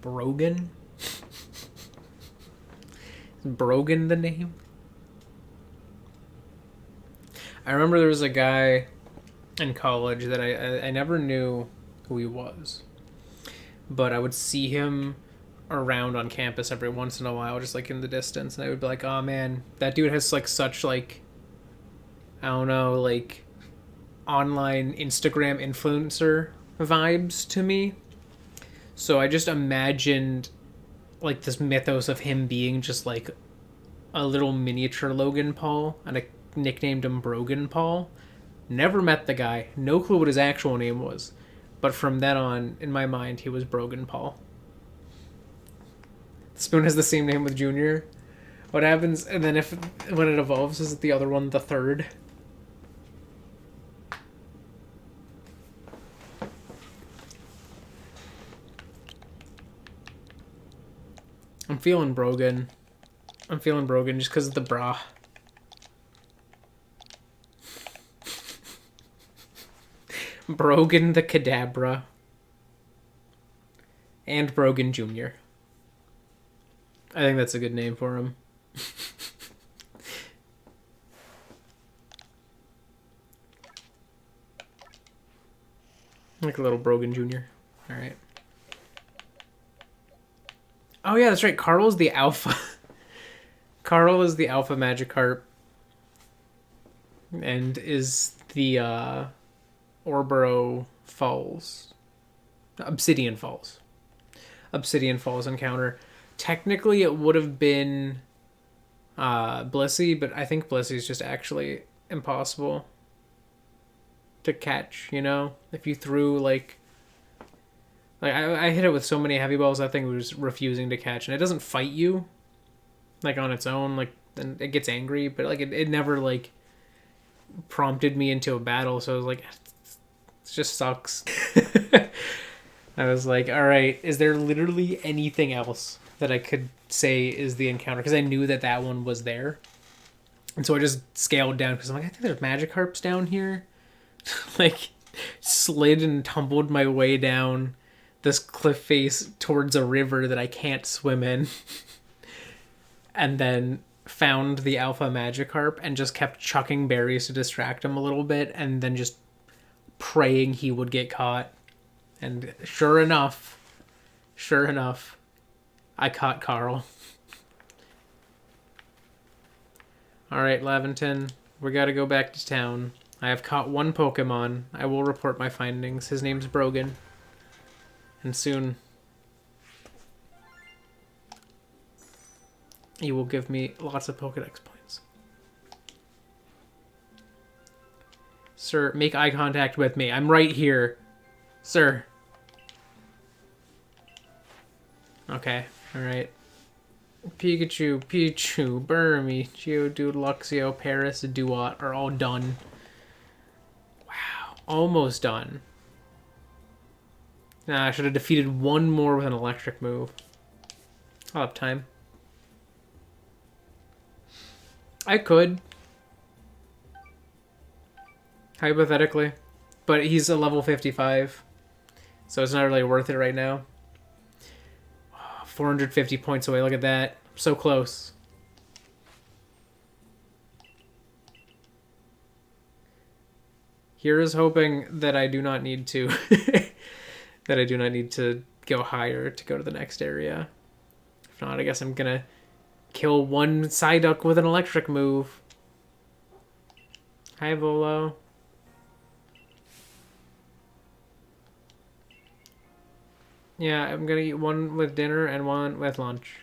Brogan? Is Brogan the name? I remember there was a guy in college that I never knew who he was. But I would see him around on campus every once in a while, just like in the distance, and I would be like, oh man, that dude has like such like, I don't know, like online Instagram influencer vibes to me. So I just imagined like this mythos of him being just like a little miniature Logan Paul, and I nicknamed him Brogan Paul. Never met the guy, no clue what his actual name was, but from then on, in my mind, he was Brogan Paul. Spoon has the same name with Junior. What happens, and then when it evolves, is it the other one the third? I'm feeling Brogan. I'm feeling Brogan just because of the bra. Brogan the Kadabra. And Brogan Jr. I think that's a good name for him. Like a little Brogan Jr. Alright. Oh yeah, that's right. Carl's the alpha. Carl is the alpha Magikarp. And is the Orboro Falls. Obsidian Falls. Obsidian Falls encounter. Technically it would have been Blissey, but I think Blissey is just actually impossible to catch, you know? If you threw like I hit it with so many heavy balls, that thing was refusing to catch, and it doesn't fight you like on its own, like, and it gets angry, but like it never like prompted me into a battle, so I was like, it just sucks. I was like, all right, is there literally anything else that I could say is the encounter? Because I knew that that one was there, and so I just scaled down because I'm like, I think there's Magikarps down here. Like, slid and tumbled my way down this cliff face towards a river that I can't swim in, and then found the alpha Magikarp and just kept chucking berries to distract him a little bit, and then just praying he would get caught. And sure enough, I caught Carl. Alright, Laventon, we gotta go back to town. I have caught one Pokemon. I will report my findings. His name's Brogan. And soon he will give me lots of Pokedex points. Sir, make eye contact with me. I'm right here. Sir. Okay, alright. Pikachu, Pichu, Burmy, Geodude, Luxio, Paris, Duat are all done. Wow, almost done. Nah, I should have defeated one more with an electric move. I'll have time. I could. Hypothetically. But he's a level 55. So it's not really worth it right now. 450 points away. Look at that. So close. Here is hoping that I do not need to that I do not need to go higher to go to the next area. If not, I guess I'm gonna kill one Psyduck with an electric move. Hi, Volo. Yeah, I'm gonna eat one with dinner and one with lunch.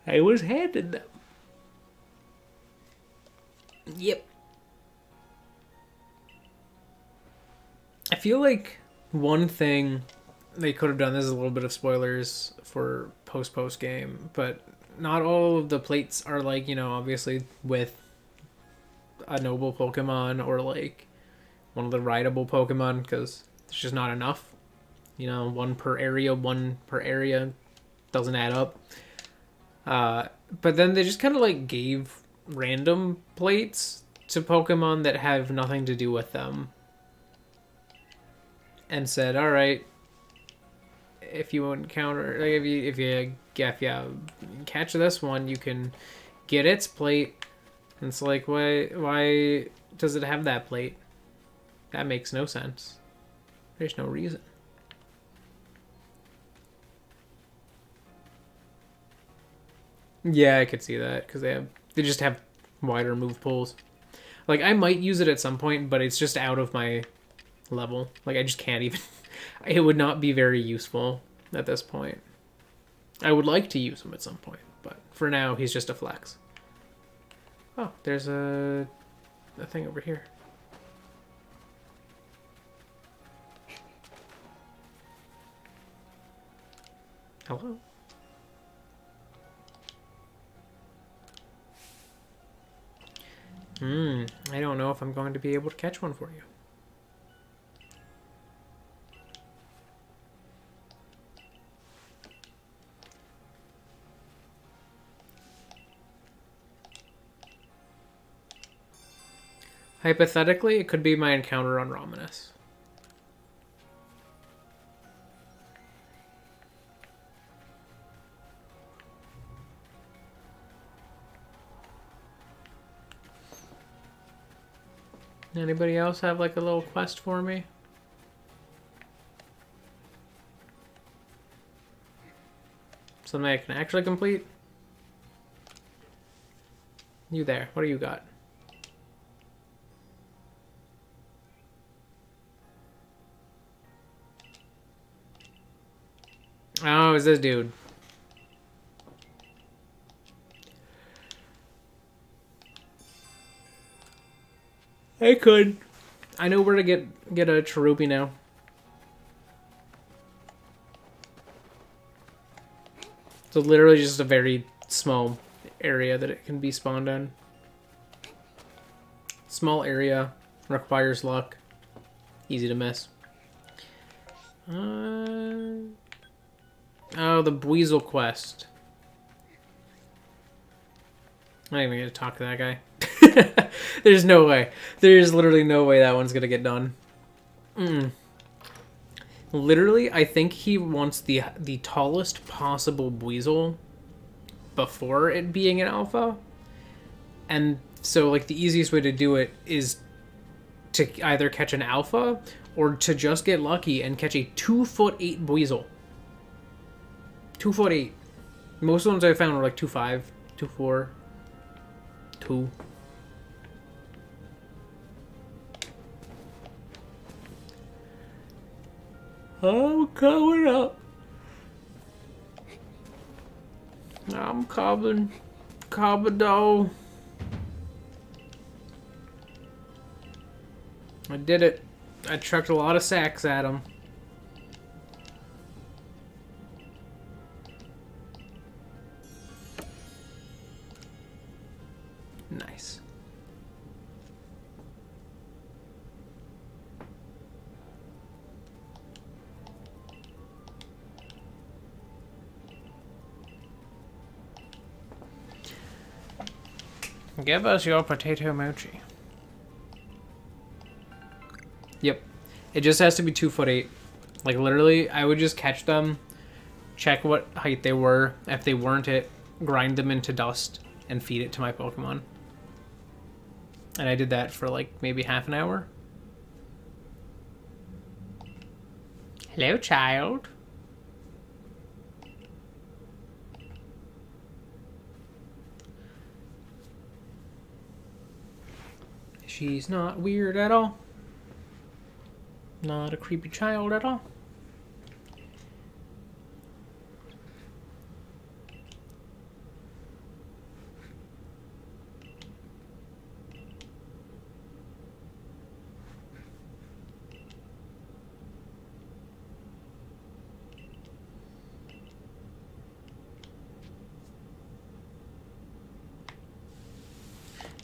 I was handed them. Yep. I feel like one thing they could have done, this is a little bit of spoilers for post game, but not all of the plates are like, you know, obviously with a noble Pokemon or like one of the rideable Pokemon, because there's just not enough. You know, one per area doesn't add up. But then they just kind of like gave random plates to Pokemon that have nothing to do with them. And said, all right, if you encounter, like, if you catch this one, you can get its plate. And it's like, why does it have that plate? That makes no sense. There's no reason. Yeah, I could see that because they just have wider move pools. Like, I might use it at some point, but it's just out of my level. Like, I just can't even. It would not be very useful at this point. I would like to use him at some point, but for now, he's just a flex. Oh, there's a thing over here. Hello? I don't know if I'm going to be able to catch one for you. Hypothetically, it could be my encounter on Romanus. Anybody else have like a little quest for me? Something I can actually complete? You there. What do you got? Oh, it's this dude. I could. I know where to get a Cherubi now. So literally just a very small area that it can be spawned in. Small area, requires luck, easy to miss. Oh, the Buizel quest. I'm not even gonna talk to that guy. There's no way. There's literally no way that one's gonna get done. Literally, I think he wants the tallest possible Buizel before it being an alpha. And so, like, the easiest way to do it is to either catch an alpha or to just get lucky and catch a 2'8" Buizel. 2'8". Most ones I found were like 2'5", 2'4", 2. I'm coming up. I'm coming. Cabado. I did it. I trucked a lot of sacks at him. Nice. Give us your potato mochi. It just has to be 2'8". Like literally, I would just catch them, check what height they were. If they weren't it, grind them into dust and feed it to my Pokemon. And I did that for like maybe half an hour. Hello, child. She's not weird at all. Not a creepy child at all.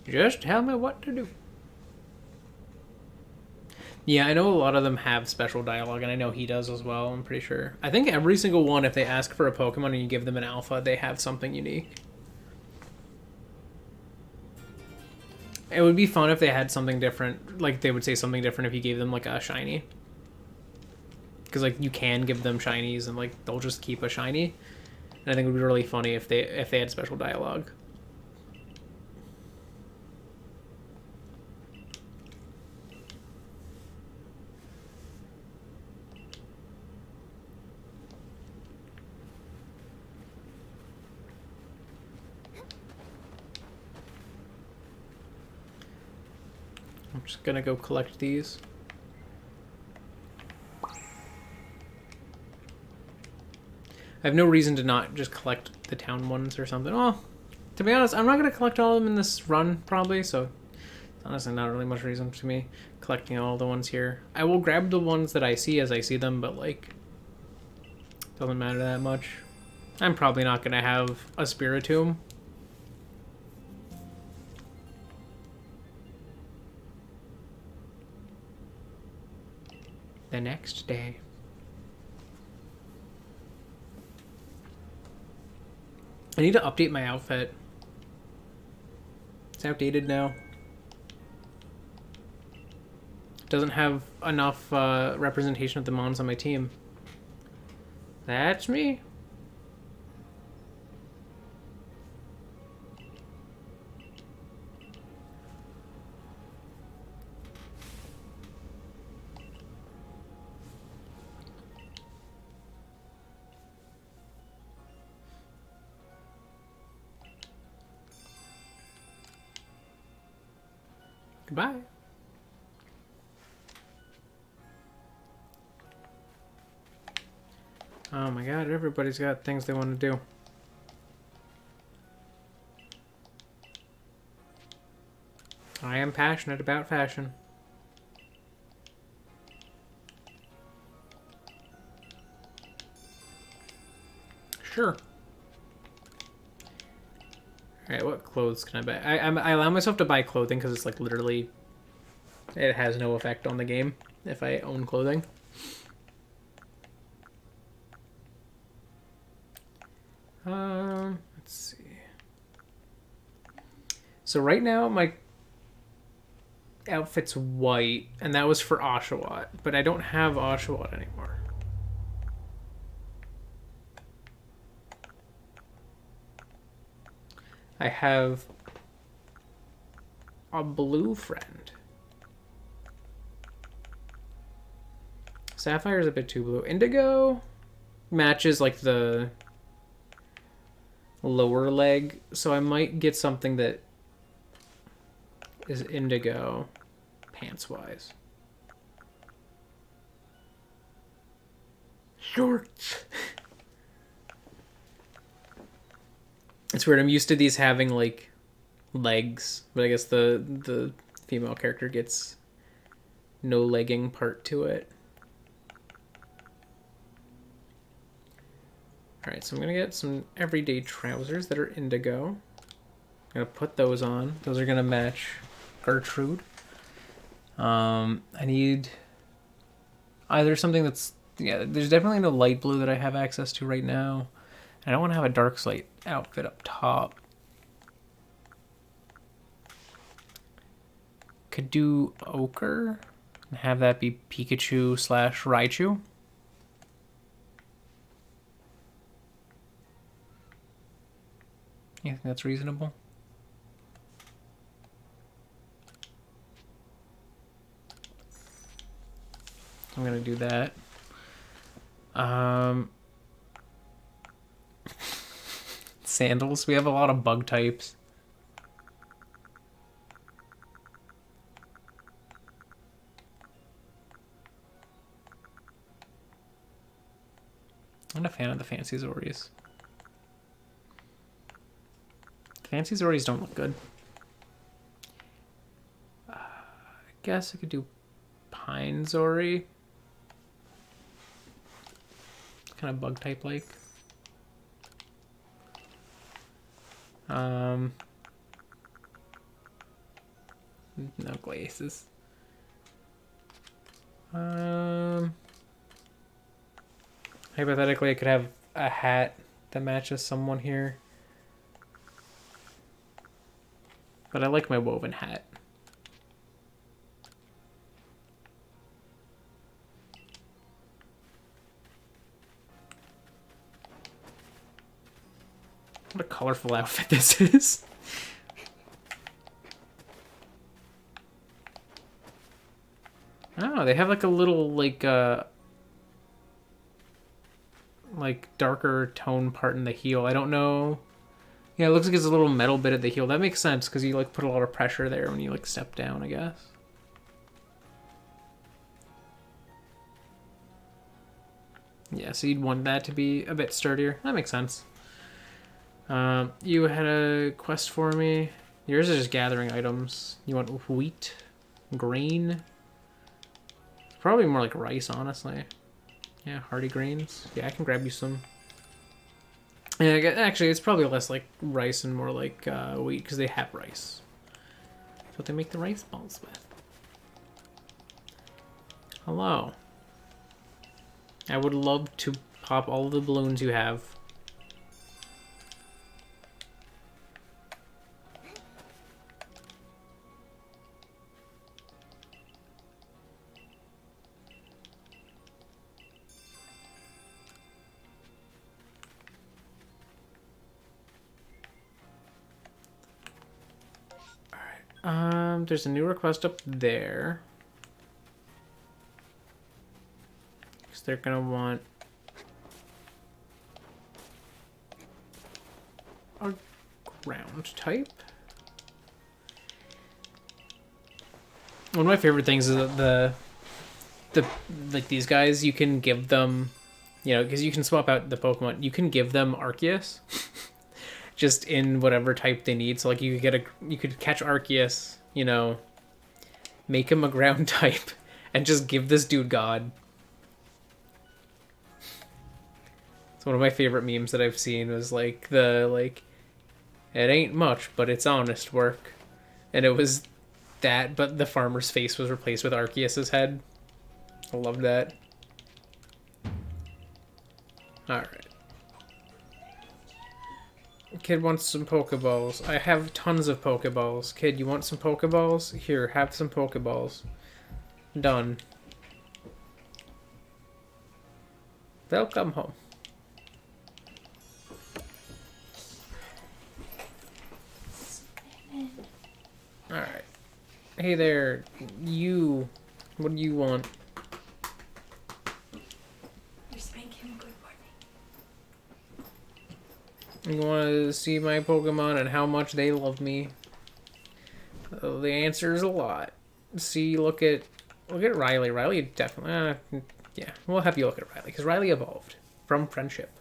Just tell me what to do. Yeah, I know a lot of them have special dialogue, and I know he does as well, I'm pretty sure. I think every single one, if they ask for a Pokemon and you give them an alpha, they have something unique. It would be fun if they had something different. Like, they would say something different if you gave them, like, a shiny. Because, like, you can give them shinies, and, like, they'll just keep a shiny. And I think it would be really funny if they had special dialogue. I'm just gonna go collect these. I have no reason to not just collect the town ones or something. Well, to be honest, I'm not gonna collect all of them in this run, probably, so honestly not really much reason to me collecting all the ones here. I will grab the ones that I see as I see them, but, like, doesn't matter that much. I'm probably not gonna have a Spiritomb. The next day. I need to update my outfit. It's outdated now. Doesn't have enough representation of the Mons on my team. That's me. Goodbye. Oh my god, everybody's got things they want to do. I am passionate about fashion. Sure. Alright, what clothes can I buy? I allow myself to buy clothing because it's like literally... It has no effect on the game if I own clothing. Let's see. So right now my outfit's white, and that was for Oshawott, but I don't have Oshawott anymore. I have a blue friend. Sapphire is a bit too blue. Indigo matches like the lower leg, so I might get something that is indigo pants wise. Shorts. It's weird. I'm used to these having like legs, but I guess the female character gets no legging part to it. Alright, so I'm gonna get some everyday trousers that are indigo. I'm gonna put those on. Those are gonna match Gertrude. I need either something that's... Yeah, there's definitely no light blue that I have access to right now. I don't want to have a dark slate outfit up top. Could do ochre. Have that be Pikachu slash Raichu. You think that's reasonable? I'm gonna do that. Sandals. We have a lot of bug types. I'm not a fan of the fancy Zoris. The fancy Zoris don't look good. I guess I could do Pine Zori. Kind of bug type like. No glaces. Hypothetically, I could have a hat that matches someone here. But I like my woven hat. What a colorful outfit this is. Oh, they have like a little like darker tone part in the heel. I don't know. Yeah, it looks like it's a little metal bit at the heel. That makes sense because you like put a lot of pressure there when you like step down, I guess. Yeah, so you'd want that to be a bit sturdier. That makes sense. You had a quest for me. Yours is just gathering items. You want wheat, grain. It's probably more like rice, honestly. Yeah, hearty grains. Yeah, I can grab you some. Yeah, actually, it's probably less like rice and more like wheat because they have rice. That's what they make the rice balls with. Hello. I would love to pop all the balloons you have. There's a new request up there. Because they're gonna want a ground type. One of my favorite things is that the like these guys, you can give them, you know, because you can swap out the Pokemon, you can give them Arceus. Just in whatever type they need. So like you could catch Arceus, you know, make him a ground type, and just give this dude God. It's one of my favorite memes that I've seen was like it ain't much, but it's honest work. And it was that, but the farmer's face was replaced with Arceus's head. I love that. Alright. Kid wants some Pokeballs. I have tons of Pokeballs. Kid, you want some Pokeballs? Here, have some Pokeballs. Done. Welcome home. Alright. Hey there, you. What do you want? You want to see my Pokemon and how much they love me? The answer is a lot. See, look at Riley. Riley definitely, yeah. We'll have you look at Riley because Riley evolved from friendship.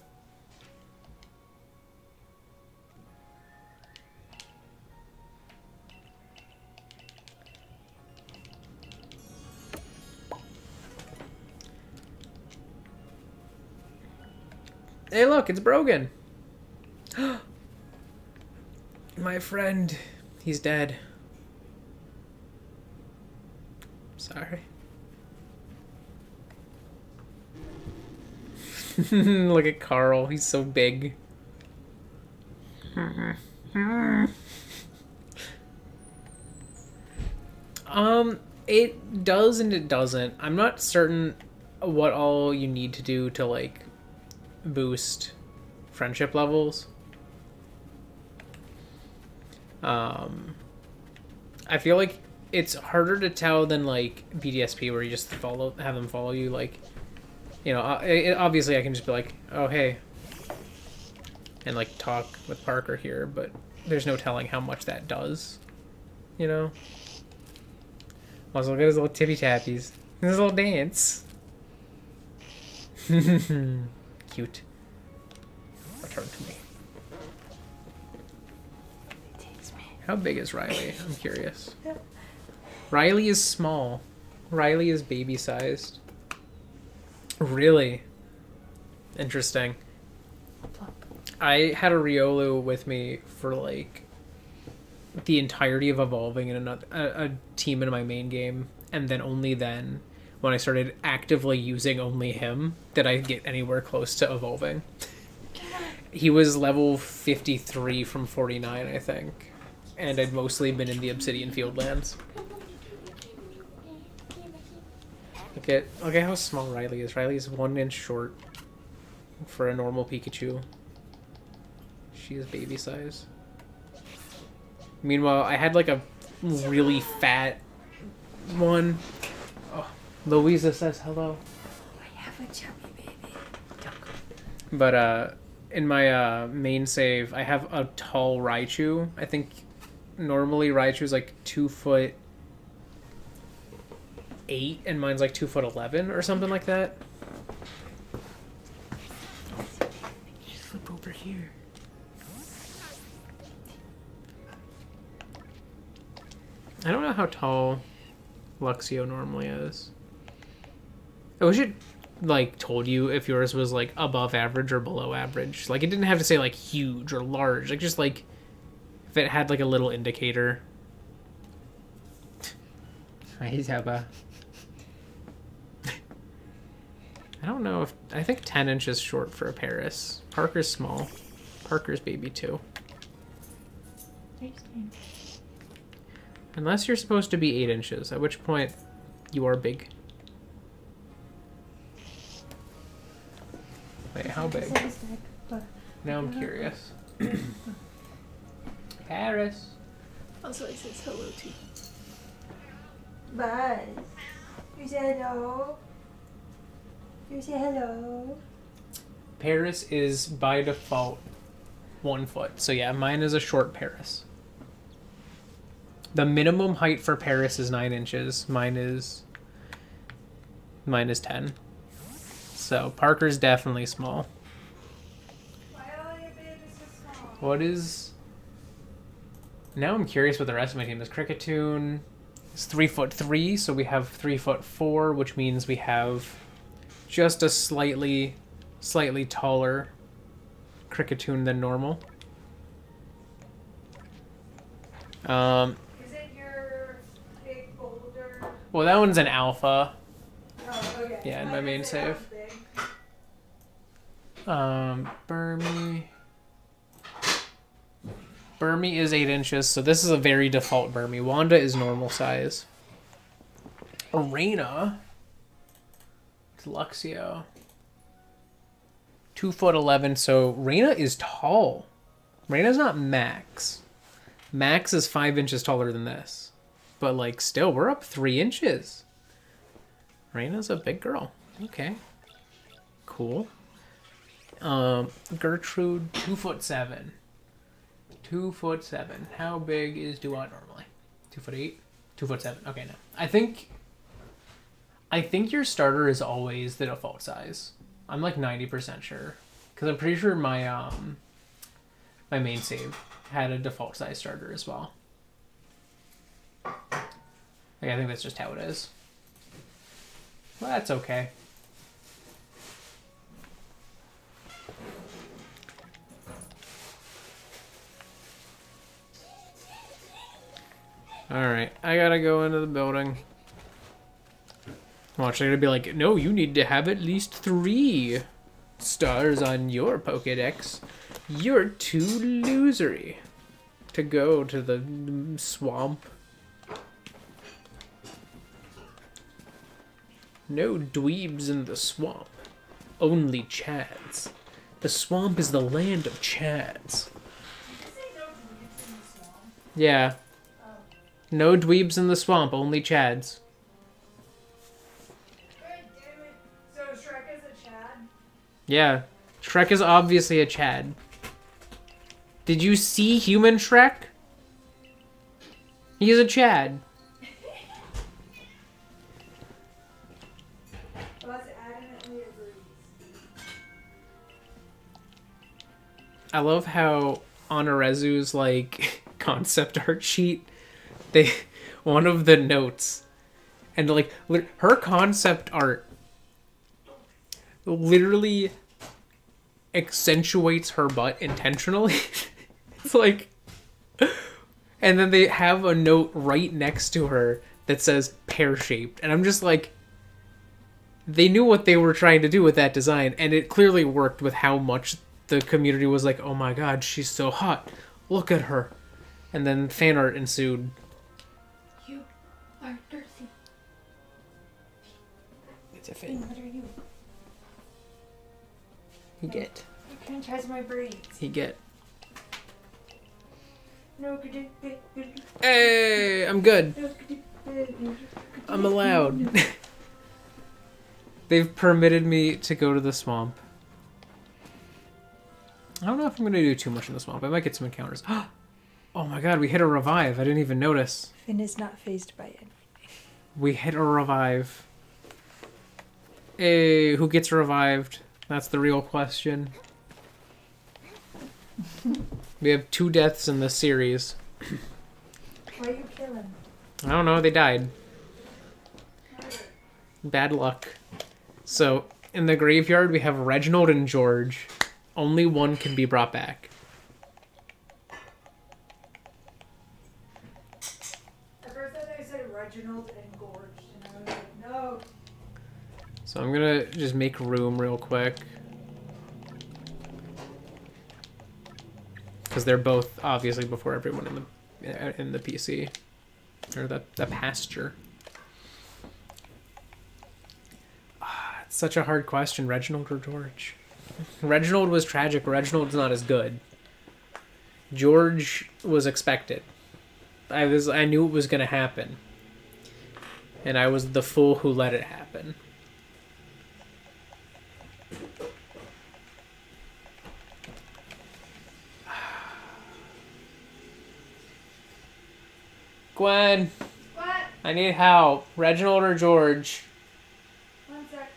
Hey, look, it's Brogan. My friend, he's dead. Sorry. Look at Carl, he's so big. It does and it doesn't. I'm not certain what all you need to do to, like, boost friendship levels. I feel like it's harder to tell than, like, BDSP, where you just have them follow you. Like, you know, obviously I can just be like, oh, hey, and, like, talk with Parker here, but there's no telling how much that does, you know? Also, look at his little tippy tappies. His little dance. Cute. Return to me. How big is Riley? I'm curious. Riley is small. Riley is baby-sized. Really? Interesting. I had a Riolu with me for, like, the entirety of evolving in a team in my main game, and then only then, when I started actively using only him, did I get anywhere close to evolving. He was level 53 from 49, I think, and I'd mostly been in the Obsidian Fieldlands. Look at how small Riley is. Riley's 1 inch short for a normal Pikachu. She is baby size. Meanwhile, I had, like, a really fat one. Oh, Louisa says hello. I have a chubby baby. But in my main save, I have a tall Raichu. I think normally Raichu's like 2'8", and mine's like 2'11" or something like that. Flip over here. I don't know how tall Luxio normally is. I wish it, like, told you if yours was, like, above average or below average. Like, it didn't have to say, like, huge or large. Like, just, like, if it had, like, a little indicator. Hi, Zaba. I don't know if... I think 10 inches short for a Paris. Parker's small. Parker's baby, too. Unless you're supposed to be 8 inches, at which point you are big. Wait, how big? Now I'm curious. Paris. Also, it says hello too. Buzz, you say hello. You say hello. Paris is by default 1 foot. So yeah, mine is a short Paris. The minimum height for Paris is 9 inches. Mine is 10. So Parker's definitely small. Why are your babies so small? What is... Now I'm curious what the rest of my team is. Cricketune is 3'3", so we have 3'4", which means we have just a slightly taller Cricketune than normal. Is it your big boulder? Well, that one's an alpha. Oh, okay. Yeah, in my main save. Burmy is 8 inches, so this is a very default Burmy. Wanda is normal size. Arena, it's Luxio, 2'11", so Reina is tall. Reina's not Max. Max is 5 inches taller than this, but, like, still, we're up 3 inches. Reina's a big girl. Okay, cool. Gertrude, 2'7". 2'7". How big is Duat normally? 2'8". 2'7". Okay, no. I think your starter is always the default size. I'm like 90% sure, because I'm pretty sure my my main save had a default size starter as well. Like, I think that's just how it is. Well, that's okay. Alright, I gotta go into the building. Watch, they're gonna be like, no, you need to have at least 3 stars on your Pokedex. You're too losery to go to the swamp. No dweebs in the swamp. Only chads. The swamp is the land of chads. Did you say no dweebs in the swamp? Yeah. Oh. No dweebs in the swamp, only chads. God damn it. So Shrek is a Chad? Yeah. Shrek is obviously a chad. Did you see human Shrek? He's a chad. Buzz adamantly agrees. I love how on Arezu's like concept art sheet, they one of the notes and like her concept art literally accentuates her butt intentionally. It's like, and then they have a note right next to her that says pear-shaped, and I'm just like, they knew what they were trying to do with that design, and it clearly worked with how much the community was like, oh my god, she's so hot, look at her. And then fan art ensued. You are Darcy. It's a And thing. what are you? He get. You can't touch my braids. He get. No, Hey, I'm good. I'm allowed. They've permitted me to go to the swamp. I don't know if I'm going to do too much in the swamp. I might get some encounters. Oh my god, we hit a revive. I didn't even notice. Finn is not phased by it. We hit a revive. Hey, who gets revived? That's the real question. We have 2 deaths in this series. Why you kill him? I don't know, they died. Bad luck. So, in the graveyard, we have Reginald and George. Only one can be brought back. At first I thought you said Reginald and Gorge, and I was like, no. So I'm gonna just make room real quick. Because they're both obviously before everyone in the PC. Or the pasture. It's such a hard question, Reginald or George? Reginald was tragic, Reginald's not as good. George was expected. I knew it was gonna happen. And I was the fool who let it happen. Gwen, What? I need help. Reginald or George? One sec.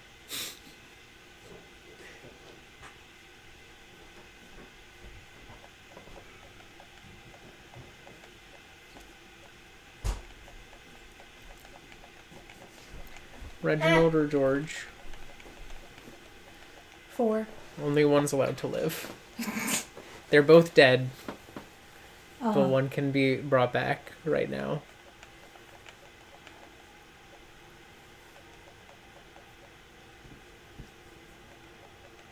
Reginald or George? 4. Only one's allowed to live. They're both dead, but one can be brought back right now.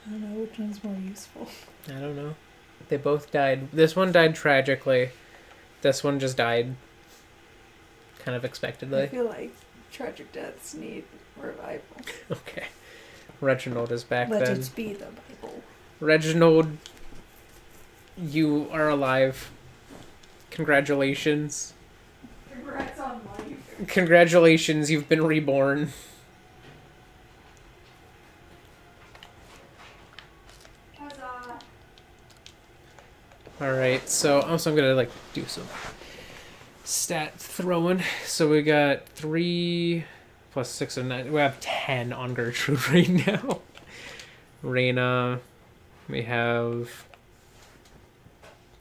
I don't know which one's more useful. I don't know. They both died. This one died tragically. This one just died kind of I expectedly. feel like tragic deaths need revival. Okay. Reginald is back Let then. it be the Bible. Reginald, you are alive. Congratulations. Congrats on life. Congratulations, you've been reborn. Huzzah. Alright, so also I'm gonna do some stat throwing. So we got 3 plus 6 and 9. We have 10 on Gertrude right now. Reyna, we have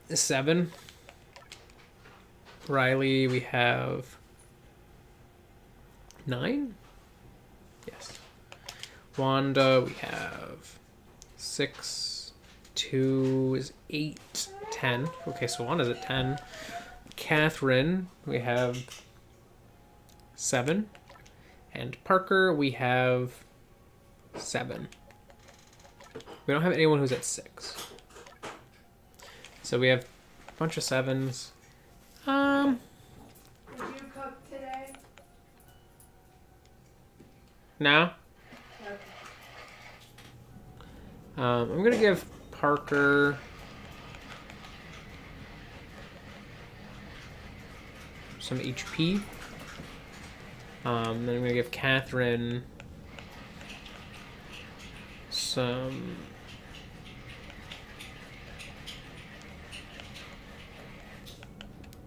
7. Riley, we have 9? Yes. Wanda, we have 6. 2 is 8. 10. Okay, so Wanda's at 10. Catherine, we have 7. And Parker, we have 7. We don't have anyone who's at 6. So we have a bunch of 7s. Did you cook today? No? Okay. I'm gonna give Parker some HP. Then I'm gonna give Catherine some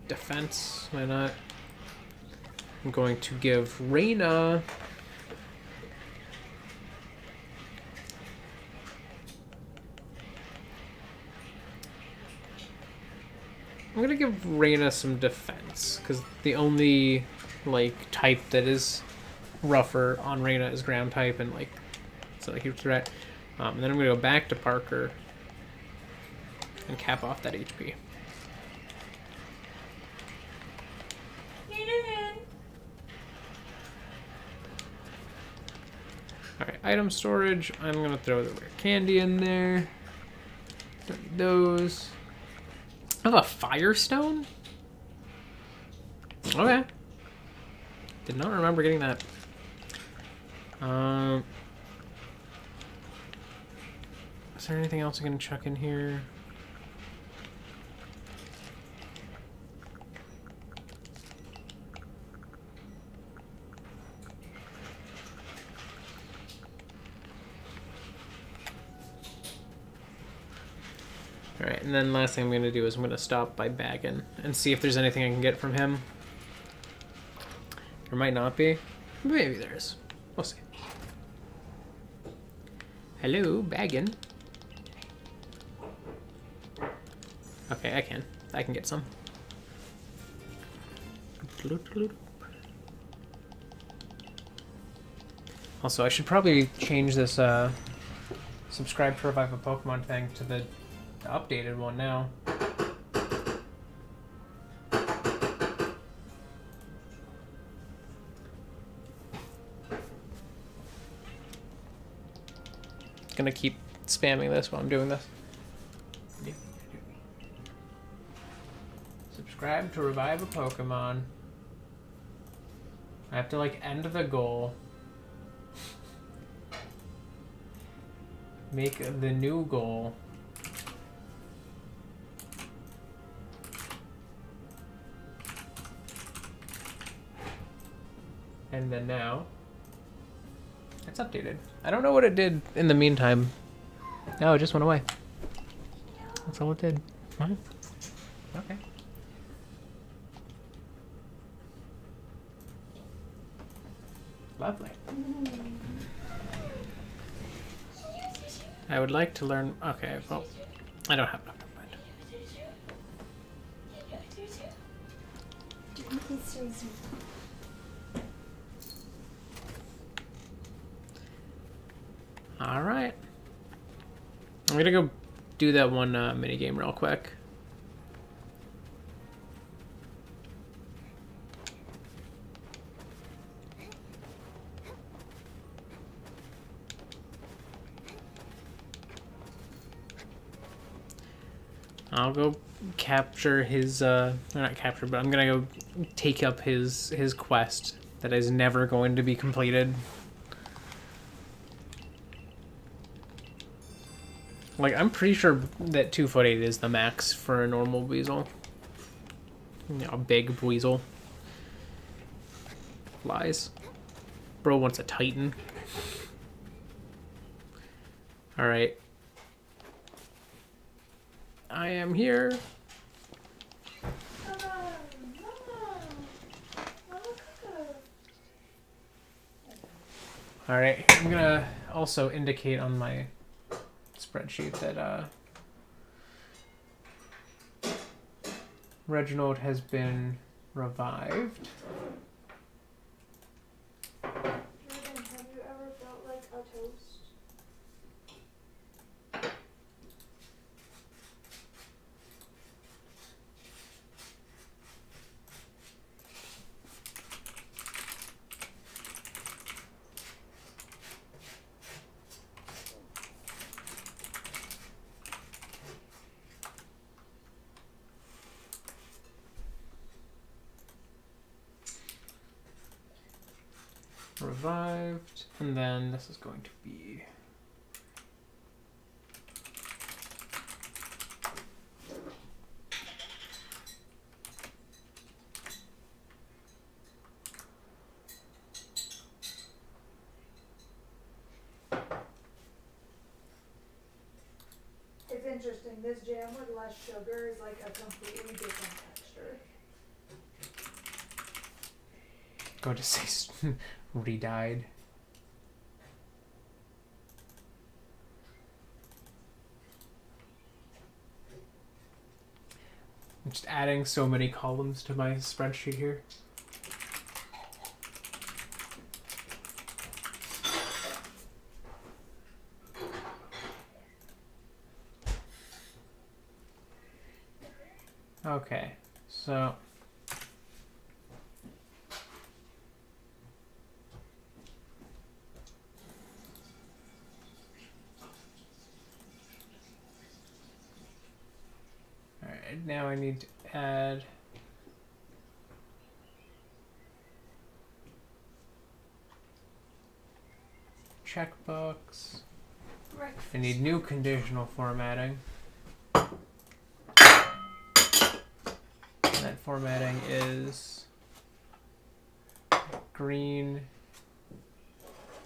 defense. Why not? I'm going to give Reyna some defense, because the only like type that is rougher on Reyna is ground type, and like it's not a huge threat. And then I'm gonna go back to Parker and cap off that HP. Alright, item storage. I'm gonna throw the rare candy in there. Those. I have a Firestone? Okay. Did not remember getting that. Is there anything else I can chuck in here? Alright, and then last thing I'm going to do is I'm going to stop by Baggin and see if there's anything I can get from him. There might not be. Maybe there is. We'll see. Hello, Baggin. Okay, I can get some. Also, I should probably change this subscribe to revive a Pokemon thing to the updated one now. Gonna keep spamming this while I'm doing this. Subscribe to revive a Pokemon. I have to like end the goal. Make the new goal. And then now, it's updated. I don't know what it did in the meantime. No, it just went away. That's all it did. Huh? Okay. Lovely. I would like to learn. Okay, well, I don't have enough. All right. I'm gonna go do that one mini game real quick. I'll go capture his not capture, but I'm gonna go take up his quest that is never going to be completed. Like, I'm pretty sure that 2'8" is the max for a normal weasel. You know, a big weasel. Lies. Bro wants a Titan. Alright. I am here. Alright, I'm gonna also indicate on my spreadsheet that Reginald has been revived. Jordan, have you ever felt like a toast? revived, and then this is going to be It's interesting, this jam with less sugar is like a completely different texture. go to say re-dyed. I'm just adding so many columns to my spreadsheet here. Okay, so alright, now I need to add checkbox. I need new conditional formatting. That formatting is green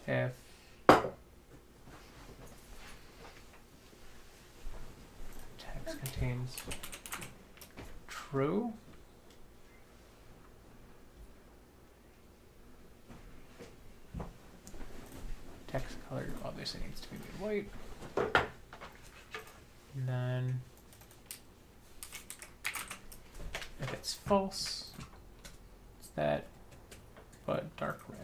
if text contains true. Text color obviously needs to be made white. And then if it's false, it's that, but dark red.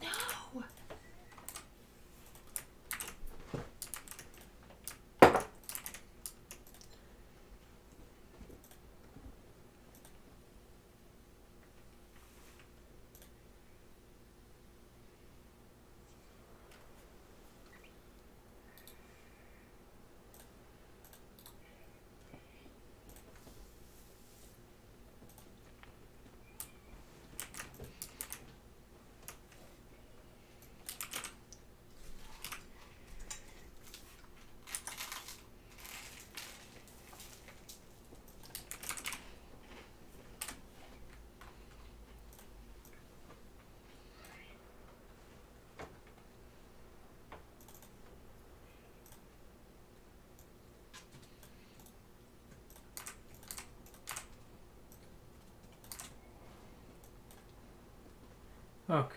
No. Okay.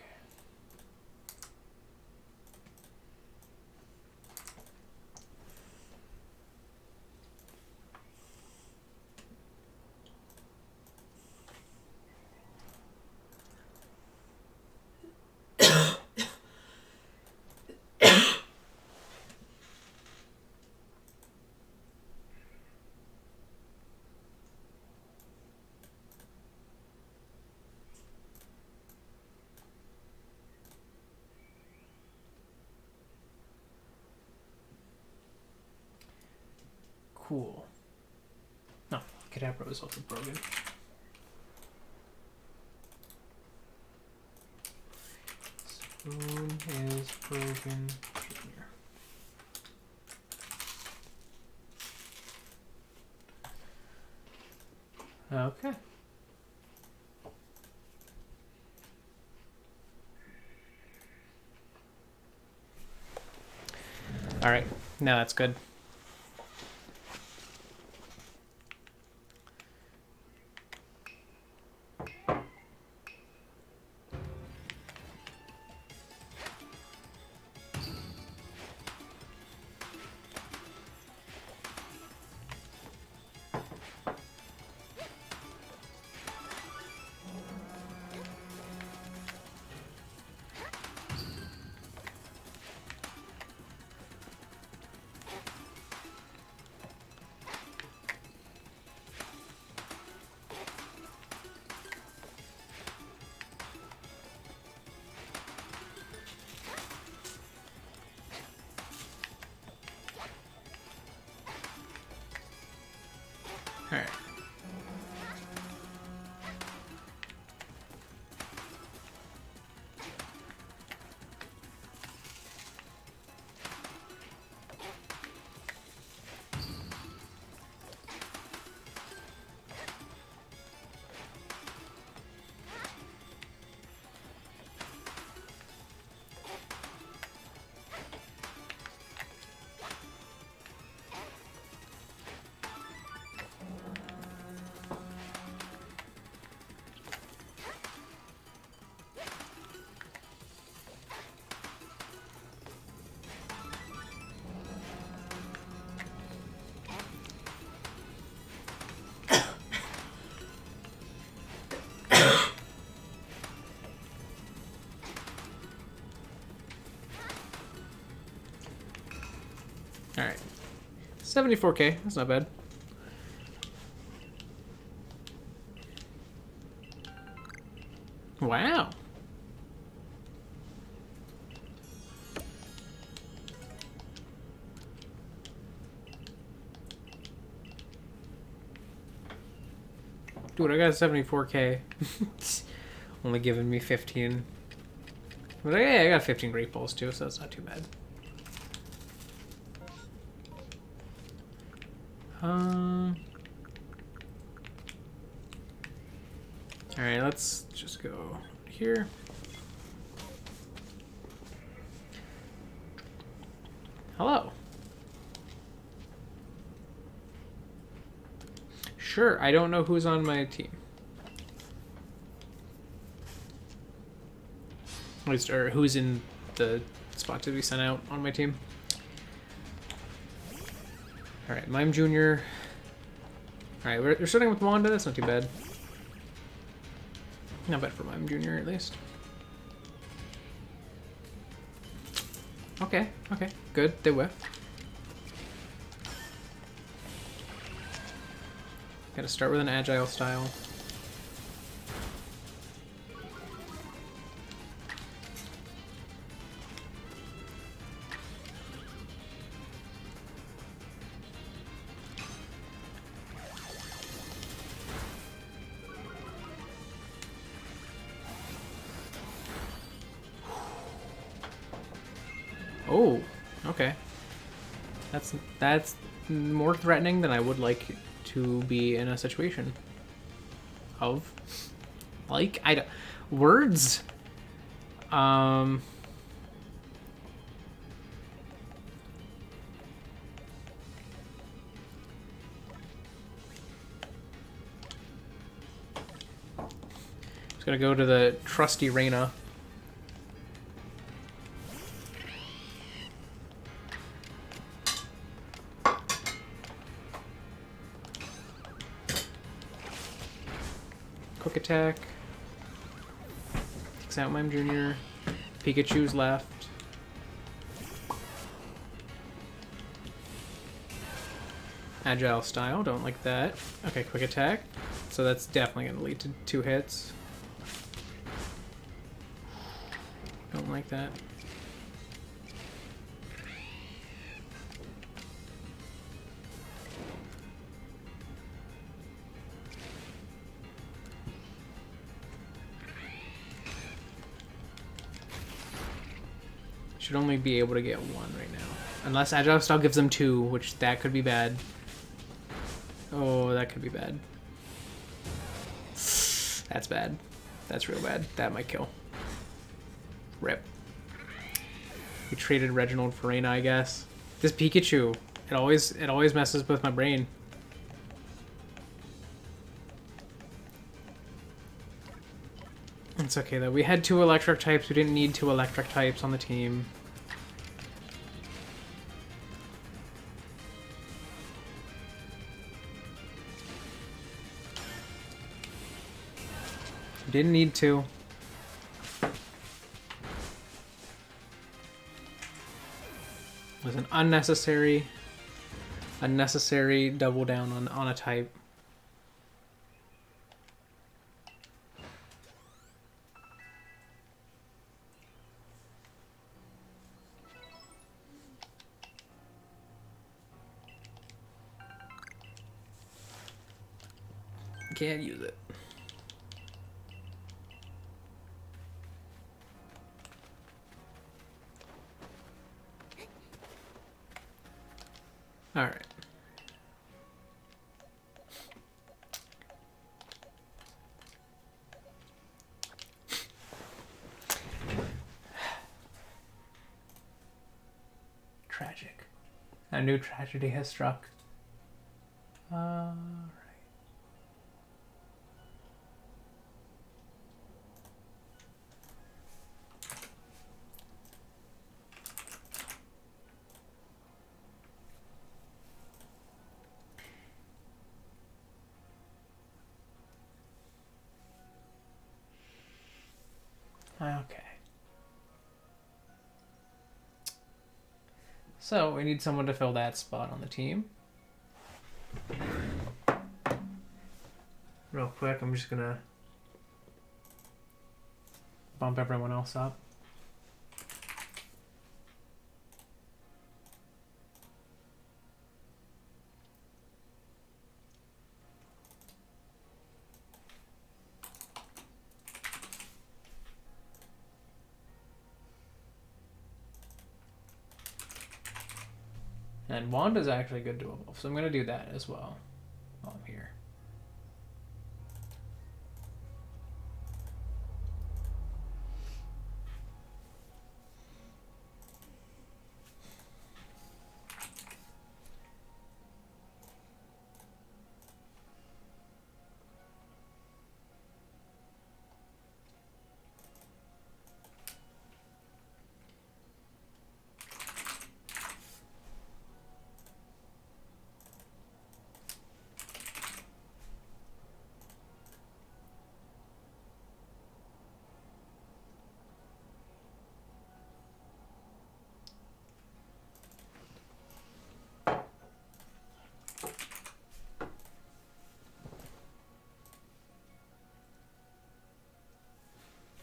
Cool. No, Kadabra was also broken. Spoon is broken. Junior. Okay. All right, now that's good. All right, 74K. That's not bad. Wow. Dude, I got 74K. Only giving me 15. But yeah, I got 15 Great Balls too, so that's not too bad. Alright, let's just go here. Hello. Sure, I don't know who's on my team. At least, or who's in the spot to be sent out on my team. Alright, Mime Jr. Alright, we're starting with Wanda, that's not too bad. Not bad for Mime Jr. at least. Okay, okay, good, they whiff. Gotta start with an agile style. Oh, okay. That's more threatening than I would like to be in a situation of. Like, I don't... Words? Just gonna go to the trusty Reyna. Quick attack. Takes out Mime Jr. Pikachu's left. Agile style, don't like that. Okay, quick attack. So that's definitely going to lead to 2 hits. Don't like that. Should only be able to get 1 right now. Unless Agile Style gives them 2, which that could be bad. Oh, that could be bad. That's bad. That's real bad. That might kill. Rip. We traded Reginald for Reyna, I guess. This Pikachu, it always messes with my brain. It's okay though. We had 2 electric types. We didn't need 2 electric types on the team. Didn't need to. It was an unnecessary double down on a type. Can't use it. All right. Tragic. A new tragedy has struck. All right. Okay. So we need someone to fill that spot on the team. Real quick, I'm just gonna bump everyone else up. And Wanda's actually good to evolve, so I'm going to do that as well while I'm here.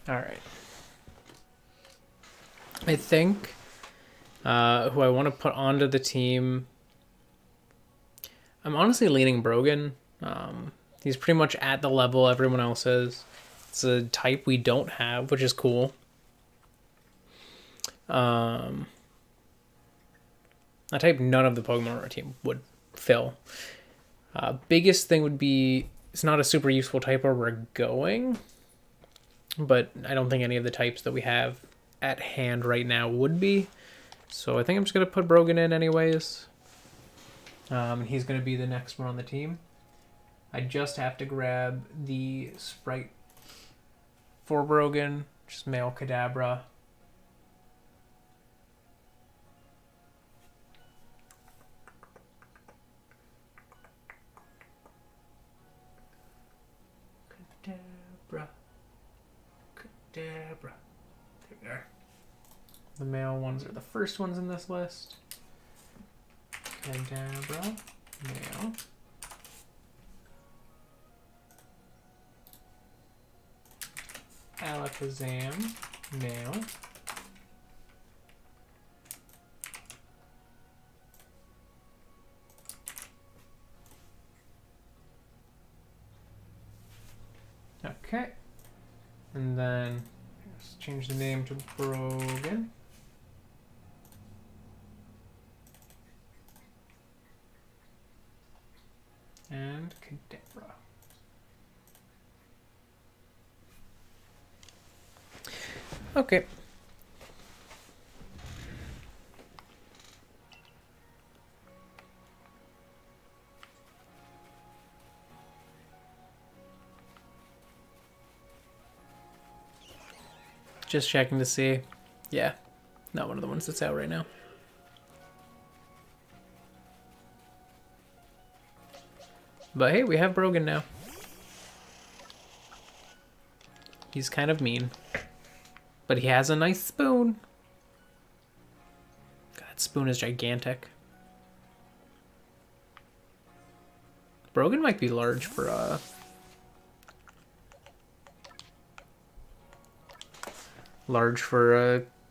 All right. I think who I want to put onto the team, I'm honestly leaning Brogan. He's pretty much at the level everyone else is. It's a type we don't have, which is cool. A type none of the Pokemon on our team would fill. Biggest thing would be, it's not a super useful type where we're going, but I don't think any of the types that we have at hand right now would be. So I think I'm just going to put Brogan in anyways. He's going to be the next one on the team. I just have to grab the sprite for Brogan, just male Kadabra. Kadabra. There we are. The male ones are the first ones in this list. Kadabra, male. Alakazam, male. Okay. And then let's change the name to Brogan. And Kadabra. Okay. Just checking to see. Yeah, not one of the ones that's out right now. But hey, we have Brogan now. He's kind of mean. But he has a nice spoon. God, that spoon is gigantic. Brogan might be large for a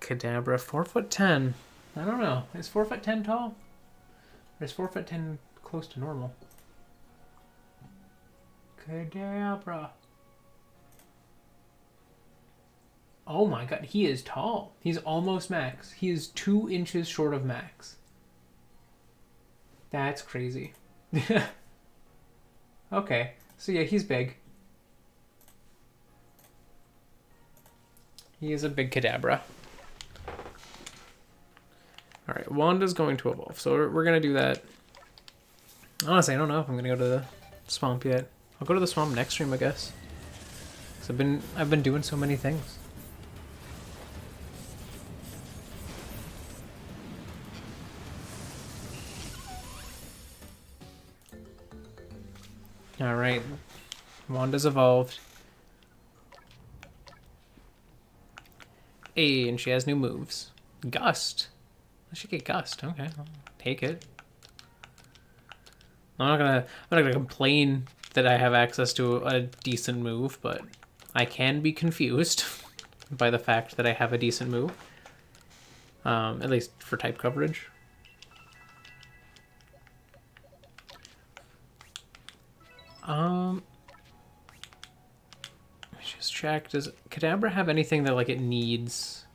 Kadabra. 4'10". I don't know. Is 4'10" tall? Or is 4'10" close to normal? Kadabra. Oh my god, he is tall. He's almost max. He is 2 inches short of max. That's crazy. Okay, so yeah, he's big. He is a big Kadabra. Alright, Wanda's going to evolve, so we're going to do that. Honestly, I don't know if I'm going to go to the swamp yet. I'll go to the swamp next stream, I guess. 'Cause I've been doing so many things. Alright, Wanda's evolved. Hey, and she has new moves. Gust. I should get Gust. Okay, I'll take it. I'm not gonna complain that I have access to a decent move, but I can be confused by the fact that I have a decent move. At least for type coverage. Let's just check. Does Kadabra have anything that like it needs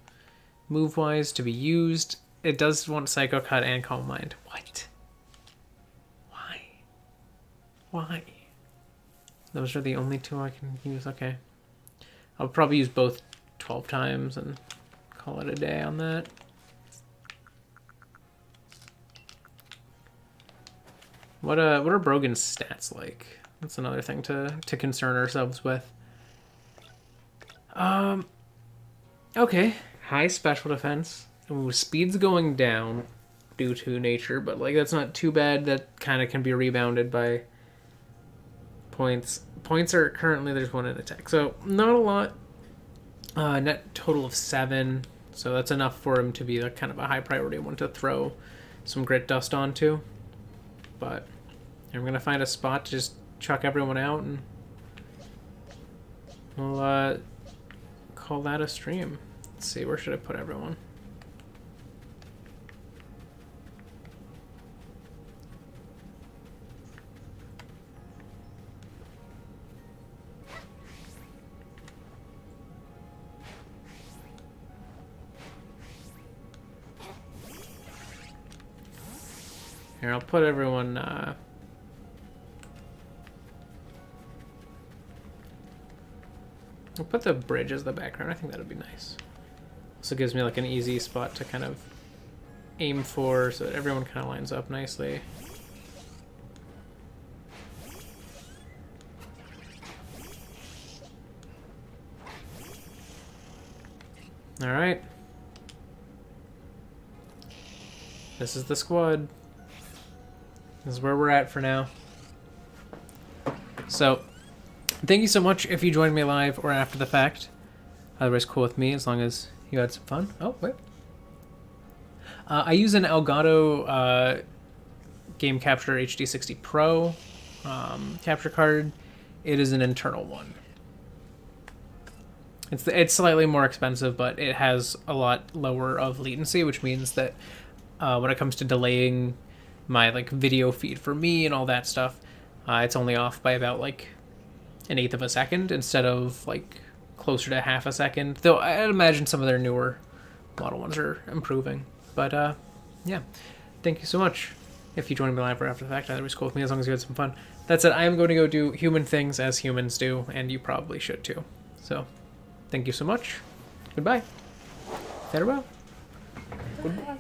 move-wise to be used? It does want Psycho Cut and Calm Mind. What? Why? Why? Those are the only two I can use. Okay. I'll probably use both 12 times and call it a day on that. What are Brogan's stats like? That's another thing to concern ourselves with. Okay. High special defense. Ooh, speed's going down due to nature, but like that's not too bad. That kind of can be rebounded by points. Points are currently there's one in attack, so not a lot. Net total of 7, so that's enough for him to be like kind of a high priority one to throw some grit dust onto. But I'm gonna find a spot to just chuck everyone out, and we'll call that a stream. Let's see, where should I put everyone? Here, I'll put everyone, I'll put the bridge as the background. I think that'd be nice. Also gives me like an easy spot to kind of aim for so that everyone kind of lines up nicely. All right. This is the squad. This is where we're at for now. So, thank you so much if you joined me live or after the fact. Otherwise, cool with me as long as you had some fun. Oh, wait. I use an Elgato Game Capture HD60 Pro capture card. It is an internal one. It's slightly more expensive, but it has a lot lower of latency, which means that when it comes to delaying my like video feed for me and all that stuff, it's only off by about like 1/8 of a second instead of like closer to half a second. Though I'd imagine some of their newer model ones are improving. But yeah, thank you so much if you joined me live or after the fact. Either was cool with me as long as you had some fun. That said, I am going to go do human things as humans do, and you probably should too. So, thank you so much. Goodbye. Farewell. Goodbye.